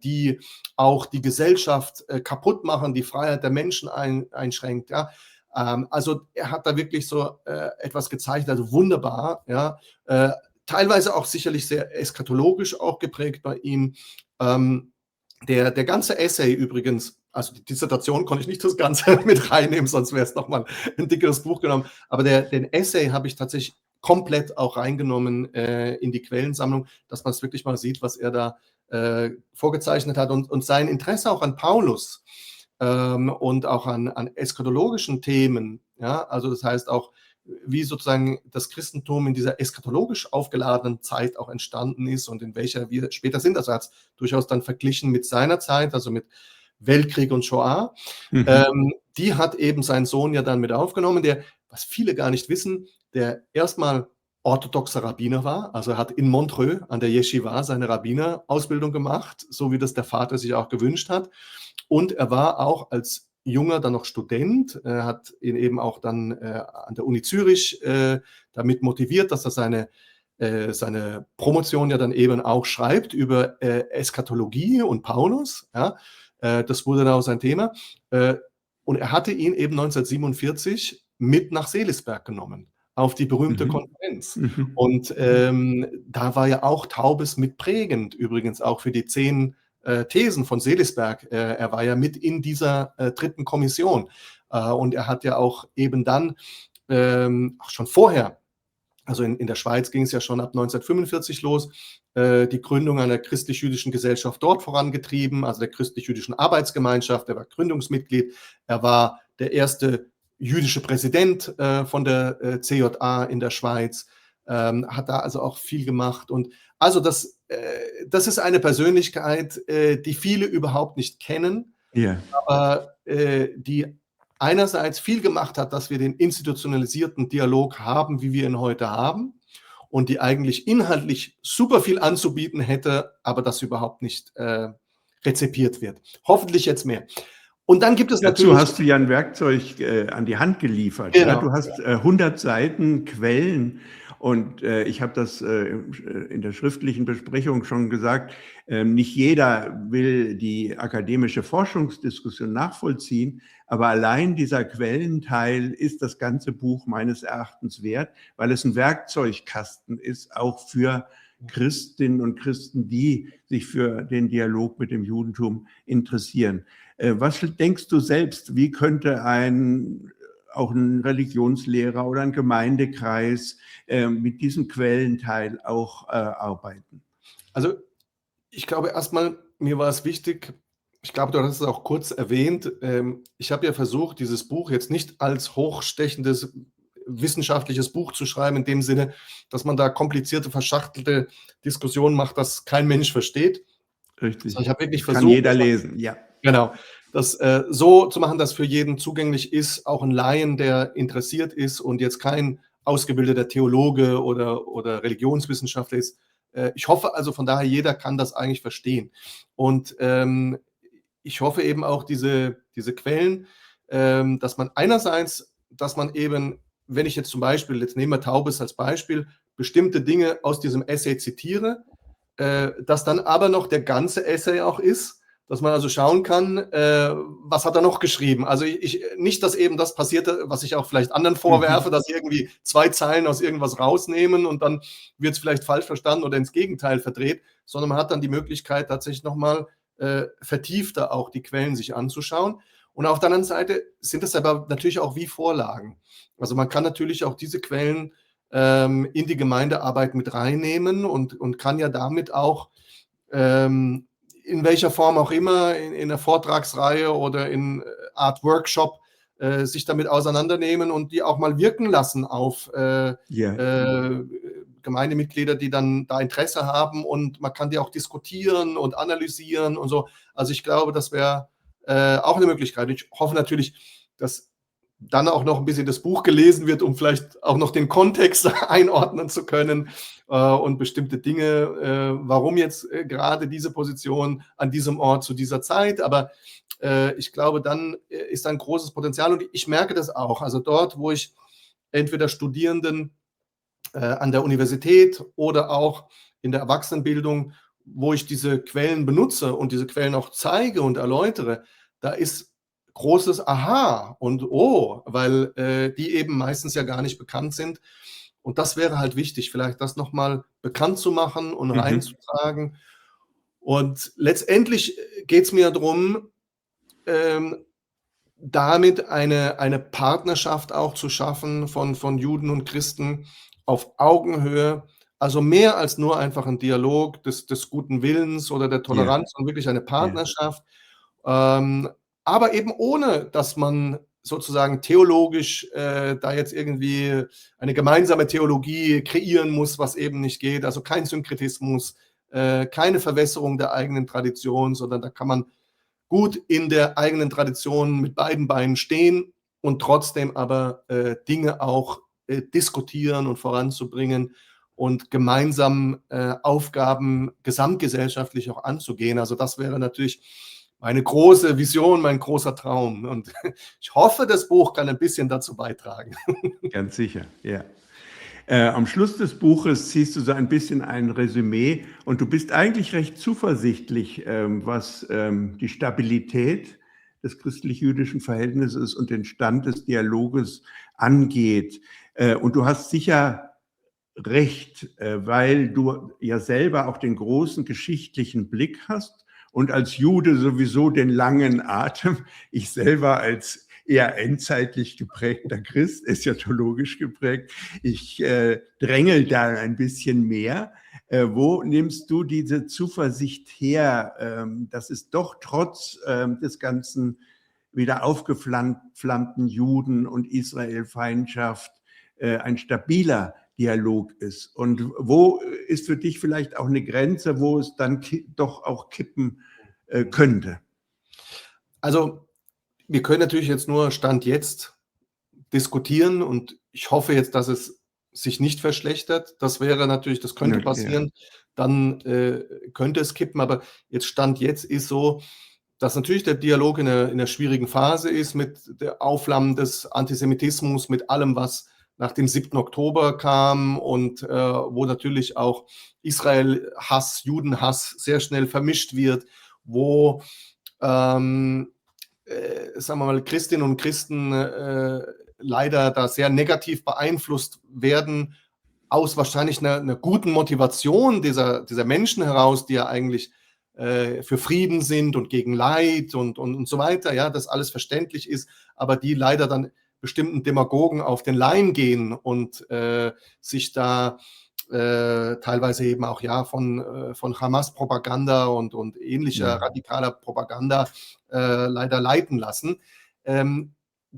die auch die Gesellschaft kaputt machen, die Freiheit der Menschen einschränkt. Ja? Also er hat da wirklich so etwas gezeichnet, also wunderbar. Ja? Teilweise auch sicherlich sehr eschatologisch auch geprägt bei ihm. Der ganze Essay übrigens, also die Dissertation konnte ich nicht das Ganze mit reinnehmen, sonst wäre es nochmal ein dickeres Buch genommen. Aber den Essay habe ich tatsächlich komplett auch reingenommen in die Quellensammlung, dass man es wirklich mal sieht, was er da vorgezeichnet hat und sein Interesse auch an Paulus und auch an eschatologischen Themen. Ja? Also das heißt auch, wie sozusagen das Christentum in dieser eschatologisch aufgeladenen Zeit auch entstanden ist und in welcher wir später sind. Also er hat es durchaus dann verglichen mit seiner Zeit, also mit Weltkrieg und Shoah. Die hat eben sein Sohn ja dann mit aufgenommen, der, was viele gar nicht wissen, der erstmal orthodoxer Rabbiner war. Also er hat in Montreux an der Yeshiva seine Rabbinerausbildung gemacht, so wie das der Vater sich auch gewünscht hat. Und er war auch als Junger dann noch Student, hat ihn eben auch dann an der Uni Zürich damit motiviert, dass er seine Promotion ja dann eben auch schreibt über Eschatologie und Paulus. Ja? Das wurde dann auch sein Thema. Und er hatte ihn eben 1947 mit nach Seelisberg genommen, auf die berühmte Konferenz. Und da war ja auch Taubes mit prägend, übrigens auch für die 10 Thesen von Seelisberg. Er war ja mit in dieser dritten Kommission. Und er hat ja auch eben dann, auch schon vorher, also in der Schweiz ging es ja schon ab 1945 los, die Gründung einer christlich-jüdischen Gesellschaft dort vorangetrieben, also der christlich-jüdischen Arbeitsgemeinschaft. Er war Gründungsmitglied. Er war der erste jüdische Präsident von der CJA in der Schweiz, hat da also auch viel gemacht. Und also das ist eine Persönlichkeit, die viele überhaupt nicht kennen, aber die einerseits viel gemacht hat, dass wir den institutionalisierten Dialog haben, wie wir ihn heute haben, und die eigentlich inhaltlich super viel anzubieten hätte, aber das überhaupt nicht rezipiert wird. Hoffentlich jetzt mehr. Und dann gibt es Dazu natürlich, hast du ja ein Werkzeug an die Hand geliefert. Ja? genau, Du hast 100 Seiten Quellen und ich habe das in der schriftlichen Besprechung schon gesagt, nicht jeder will die akademische Forschungsdiskussion nachvollziehen, aber allein dieser Quellenteil ist das ganze Buch meines Erachtens wert, weil es ein Werkzeugkasten ist, auch für Christinnen und Christen, die sich für den Dialog mit dem Judentum interessieren. Was denkst du selbst, wie könnte auch ein Religionslehrer oder ein Gemeindekreis mit diesem Quellenteil auch arbeiten? also ich glaube erstmal, mir war es wichtig, ich glaube, du hast es auch kurz erwähnt, ich habe ja versucht, dieses Buch jetzt nicht als hochstechendes wissenschaftliches Buch zu schreiben, in dem Sinne, dass man da komplizierte, verschachtelte Diskussionen macht, das kein Mensch versteht, sondern ich Richtig. habe wirklich Das kann versucht, jeder lesen, ja. genau, das so zu machen, dass für jeden zugänglich ist, auch ein Laien, der interessiert ist und jetzt kein ausgebildeter Theologe oder Religionswissenschaftler ist. Ich hoffe also von daher, jeder kann das eigentlich verstehen. Und ich hoffe eben auch diese Quellen, dass man einerseits, dass man eben, wenn ich jetzt zum Beispiel, jetzt nehmen wir Taubes als Beispiel, bestimmte Dinge aus diesem Essay zitiere, dass dann aber noch der ganze Essay auch ist, dass man also schauen kann, was hat er noch geschrieben. Also nicht, dass eben das passierte, was ich auch vielleicht anderen vorwerfe, dass sie irgendwie 2 Zeilen aus irgendwas rausnehmen und dann wird es vielleicht falsch verstanden oder ins Gegenteil verdreht, sondern man hat dann die Möglichkeit, tatsächlich nochmal vertiefter auch die Quellen sich anzuschauen. Und auf der anderen Seite sind es aber natürlich auch wie Vorlagen. Also man kann natürlich auch diese Quellen in die Gemeindearbeit mit reinnehmen und kann ja damit auch in welcher Form auch immer, in einer Vortragsreihe oder in Art Workshop, sich damit auseinandernehmen und die auch mal wirken lassen auf Ja. Gemeindemitglieder, die dann da Interesse haben und man kann die auch diskutieren und analysieren und so. Also ich glaube, das wäre auch eine Möglichkeit. Ich hoffe natürlich, dass dann auch noch ein bisschen das Buch gelesen wird, um vielleicht auch noch den Kontext einordnen zu können und bestimmte Dinge, warum jetzt gerade diese Position an diesem Ort zu dieser Zeit. Aber ich glaube, dann ist da ein großes Potenzial und ich merke das auch. Also dort, wo ich entweder Studierenden an der Universität oder auch in der Erwachsenenbildung, wo ich diese Quellen benutze und diese Quellen auch zeige und erläutere, da ist großes Aha und Oh, weil die eben meistens ja gar nicht bekannt sind. Und das wäre halt wichtig, vielleicht das nochmal bekannt zu machen und Mhm. reinzutragen. Und letztendlich geht es mir darum, ähm, damit eine Partnerschaft auch zu schaffen von Juden und Christen auf Augenhöhe. Also mehr als nur einfach ein Dialog des guten Willens oder der Ja, Toleranz, sondern wirklich eine ja. Partnerschaft. Ähm, aber eben ohne, dass man sozusagen theologisch da jetzt irgendwie eine gemeinsame Theologie kreieren muss, was eben nicht geht. Also kein Synkretismus, keine Verwässerung der eigenen Tradition, sondern da kann man gut in der eigenen Tradition mit beiden Beinen stehen und trotzdem aber Dinge auch diskutieren und voranzubringen und gemeinsam Aufgaben gesamtgesellschaftlich auch anzugehen. Also das wäre natürlich meine große Vision, mein großer Traum. Und ich hoffe, das Buch kann ein bisschen dazu beitragen. Ganz sicher, ja. Am Schluss des Buches ziehst du so ein bisschen ein Resümee und du bist eigentlich recht zuversichtlich, was die Stabilität des christlich-jüdischen Verhältnisses und den Stand des Dialoges angeht. Und du hast sicher recht, weil du ja selber auch den großen geschichtlichen Blick hast und als Jude sowieso den langen Atem. Ich selber als eher endzeitlich geprägter Christ, eschatologisch geprägt, ich drängel da ein bisschen mehr. Wo nimmst du diese Zuversicht her, dass es doch trotz des ganzen wieder aufgeflammten Juden- und Israel-Feindschaft ein stabiler Dialog ist? Und wo ist für dich vielleicht auch eine Grenze, wo es dann doch auch kippen könnte? Also wir können natürlich jetzt nur Stand jetzt diskutieren und ich hoffe jetzt, dass es sich nicht verschlechtert. Das wäre natürlich, das könnte Ja, passieren, dann könnte es kippen, aber jetzt Stand jetzt ist so, dass natürlich der Dialog in einer schwierigen Phase ist mit der Aufflammen des Antisemitismus, mit allem, was nach dem 7. Oktober kam und wo natürlich auch Israel-Hass, Judenhass sehr schnell vermischt wird, wo sagen wir mal, Christinnen und Christen leider da sehr negativ beeinflusst werden, aus wahrscheinlich einer guten Motivation dieser Menschen heraus, die ja eigentlich für Frieden sind und gegen Leid und so weiter, ja, das alles verständlich ist, aber die leider dann bestimmten Demagogen auf den Leim gehen und sich da teilweise eben auch ja von Hamas-Propaganda und ähnlicher radikaler Propaganda leider leiten lassen.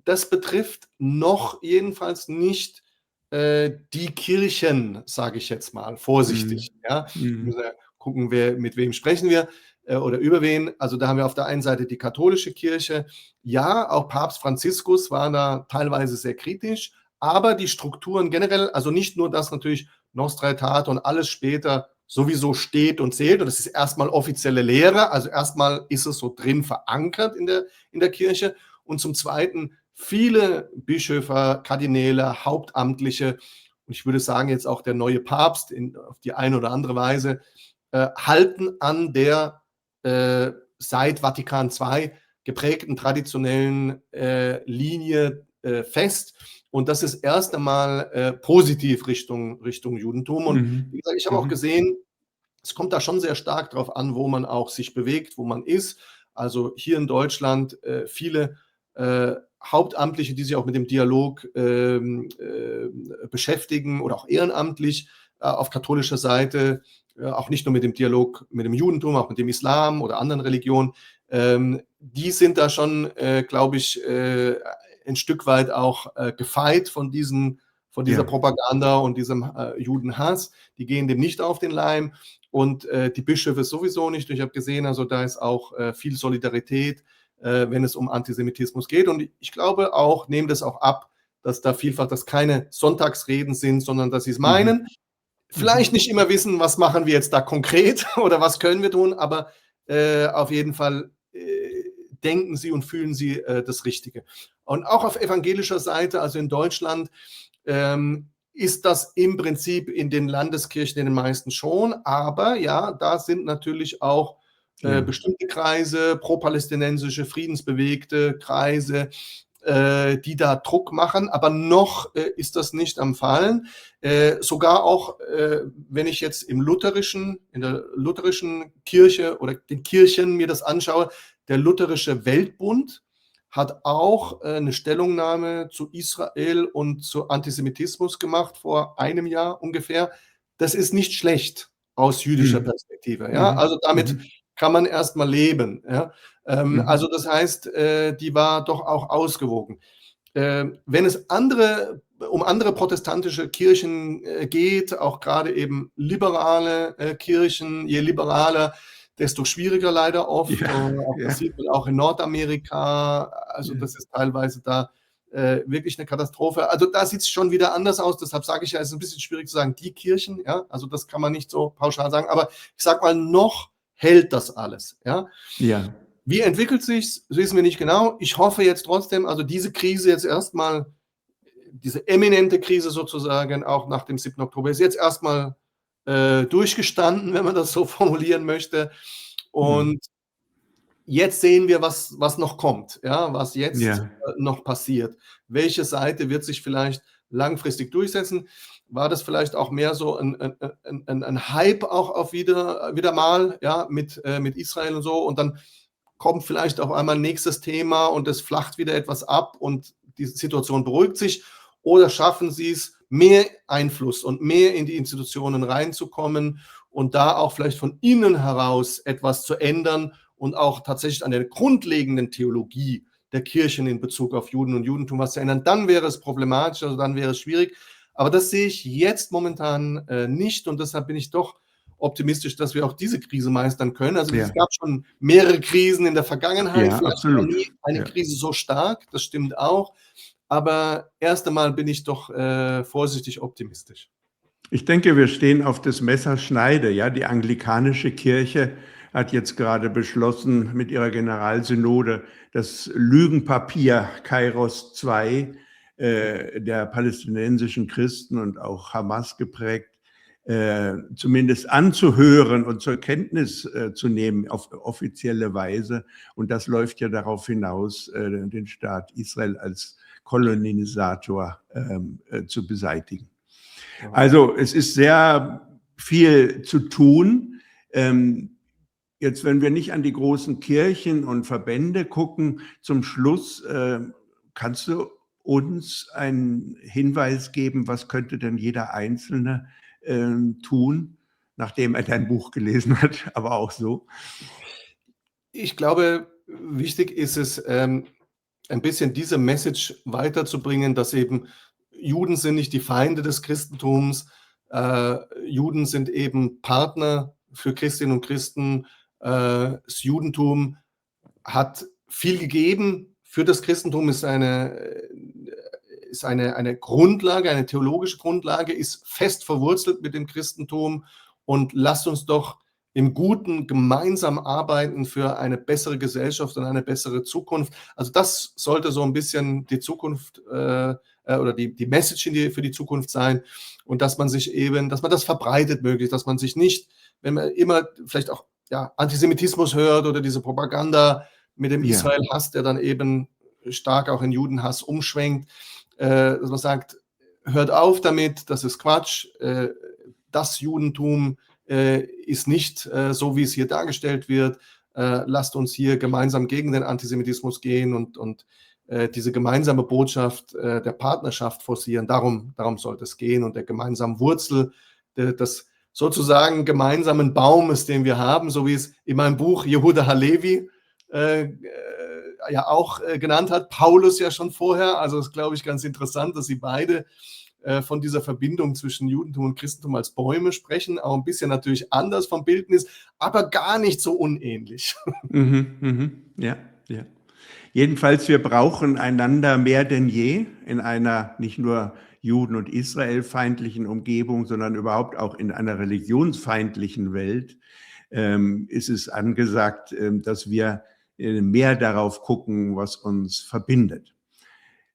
Das betrifft noch jedenfalls nicht die Kirchen, sage ich jetzt mal, vorsichtig. Ja? Wir müssen ja gucken, mit wem sprechen wir oder über wen. Also da haben wir auf der einen Seite die katholische Kirche. Ja, auch Papst Franziskus war da teilweise sehr kritisch, aber die Strukturen generell, also nicht nur das natürlich Nostra Aetate und alles später sowieso steht und zählt. Und das ist erstmal offizielle Lehre, also erstmal ist es so drin verankert in der Kirche. Und zum Zweiten viele Bischöfe, Kardinäle, Hauptamtliche und ich würde sagen jetzt auch der neue Papst auf die eine oder andere Weise halten an der seit Vatikan II geprägten traditionellen Linie fest. Und das ist erst einmal positiv Richtung Judentum. Und wie gesagt, ich habe auch gesehen, es kommt da schon sehr stark darauf an, wo man auch sich bewegt, wo man ist. Also hier in Deutschland viele Hauptamtliche, die sich auch mit dem Dialog beschäftigen oder auch ehrenamtlich auf katholischer Seite, auch nicht nur mit dem Dialog mit dem Judentum, auch mit dem Islam oder anderen Religionen, die sind da schon, glaube ich, ein Stück weit auch gefeit von dieser Propaganda und diesem Judenhass. Die gehen dem nicht auf den Leim und die Bischöfe sowieso nicht. Ich habe gesehen, also da ist auch viel Solidarität, wenn es um Antisemitismus geht. Und ich glaube auch, nehme das auch ab, dass da vielfach das keine Sonntagsreden sind, sondern dass sie es meinen. Vielleicht nicht immer wissen, was machen wir jetzt da konkret oder was können wir tun, aber auf jeden Fall denken sie und fühlen sie das Richtige. Und auch auf evangelischer Seite, also in Deutschland, ist das im Prinzip in den Landeskirchen in den meisten schon, aber ja, da sind natürlich auch bestimmte Kreise, pro-palästinensische, friedensbewegte Kreise, die da Druck machen, aber noch ist das nicht am Fallen. Sogar auch, wenn ich jetzt in der lutherischen Kirche oder den Kirchen mir das anschaue, der Lutherische Weltbund hat auch eine Stellungnahme zu Israel und zu Antisemitismus gemacht vor einem Jahr ungefähr. Das ist nicht schlecht aus jüdischer Perspektive. Ja? Also damit kann man erstmal leben. Ja? Also das heißt, die war doch auch ausgewogen. Wenn es um andere protestantische Kirchen geht, auch gerade eben liberale Kirchen, je liberaler, desto schwieriger leider oft. Das sieht man auch in Nordamerika. Also das ist teilweise da wirklich eine Katastrophe. Also da sieht es schon wieder anders aus. Deshalb sage ich ja, es ist ein bisschen schwierig zu sagen, die Kirchen, ja, also das kann man nicht so pauschal sagen. Aber ich sage mal, noch hält das alles. Ja. Wie entwickelt sich, wissen wir nicht genau. Ich hoffe jetzt trotzdem, also diese Krise jetzt erstmal, diese eminente Krise sozusagen, auch nach dem 7. Oktober, ist jetzt erstmal durchgestanden, wenn man das so formulieren möchte. Und jetzt sehen wir, was noch kommt, ja, was jetzt noch passiert. Welche Seite wird sich vielleicht langfristig durchsetzen? War das vielleicht auch mehr so ein Hype auch auf wieder mal, ja, mit Israel und so, und dann kommt vielleicht auf einmal ein nächstes Thema und es flacht wieder etwas ab und die Situation beruhigt sich, oder schaffen sie es, mehr Einfluss und mehr in die Institutionen reinzukommen und da auch vielleicht von innen heraus etwas zu ändern und auch tatsächlich an der grundlegenden Theologie der Kirchen in Bezug auf Juden und Judentum was zu ändern, dann wäre es problematisch, also dann wäre es schwierig. Aber das sehe ich jetzt momentan nicht, und deshalb bin ich doch optimistisch, dass wir auch diese Krise meistern können. Also es gab schon mehrere Krisen in der Vergangenheit, vielleicht war nie eine Krise so stark, das stimmt auch. Aber erst einmal bin ich doch vorsichtig optimistisch. Ich denke, wir stehen auf das Messerschneide. Ja? Die anglikanische Kirche hat jetzt gerade beschlossen mit ihrer Generalsynode, das Lügenpapier Kairos II der palästinensischen Christen und auch Hamas geprägt, zumindest anzuhören und zur Kenntnis zu nehmen auf offizielle Weise. Und das läuft ja darauf hinaus, den Staat Israel als Kolonisator zu beseitigen. Also es ist sehr viel zu tun. Jetzt, wenn wir nicht an die großen Kirchen und Verbände gucken, zum Schluss kannst du uns einen Hinweis geben, was könnte denn jeder Einzelne tun, nachdem er dein Buch gelesen hat, aber auch so? Ich glaube, wichtig ist es, ein bisschen diese Message weiterzubringen, dass eben Juden sind nicht die Feinde des Christentums, Juden sind eben Partner für Christinnen und Christen. Das Judentum hat viel gegeben für das Christentum, ist eine Grundlage, eine theologische Grundlage, ist fest verwurzelt mit dem Christentum, und lasst uns doch im Guten gemeinsam arbeiten für eine bessere Gesellschaft und eine bessere Zukunft. Also das sollte so ein bisschen die Zukunft oder die Message für die Zukunft sein, und dass man sich eben, dass man das verbreitet möglichst, dass man sich nicht, wenn man immer vielleicht auch Antisemitismus hört oder diese Propaganda mit dem Israel-Hass, der dann eben stark auch in Judenhass umschwenkt, dass man sagt, hört auf damit, das ist Quatsch, das Judentum ist nicht so, wie es hier dargestellt wird. Lasst uns hier gemeinsam gegen den Antisemitismus gehen und diese gemeinsame Botschaft der Partnerschaft forcieren. Darum sollte es gehen, und der gemeinsamen Wurzel des sozusagen gemeinsamen Baumes, den wir haben, so wie es in meinem Buch Yehuda Halevi ja auch genannt hat, Paulus ja schon vorher. Also das ist, glaube ich, ganz interessant, dass sie beide von dieser Verbindung zwischen Judentum und Christentum als Bäume sprechen, auch ein bisschen natürlich anders vom Bildnis, aber gar nicht so unähnlich. Ja. Jedenfalls, wir brauchen einander mehr denn je in einer nicht nur Juden- und Israelfeindlichen Umgebung, sondern überhaupt auch in einer religionsfeindlichen Welt ist es angesagt, dass wir mehr darauf gucken, was uns verbindet.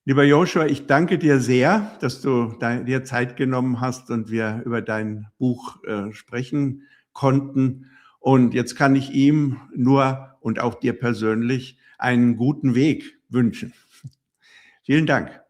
Lieber Joshua, ich danke dir sehr, dass du dir Zeit genommen hast und wir über dein Buch sprechen konnten. Und jetzt kann ich ihm nur und auch dir persönlich einen guten Weg wünschen. Vielen Dank.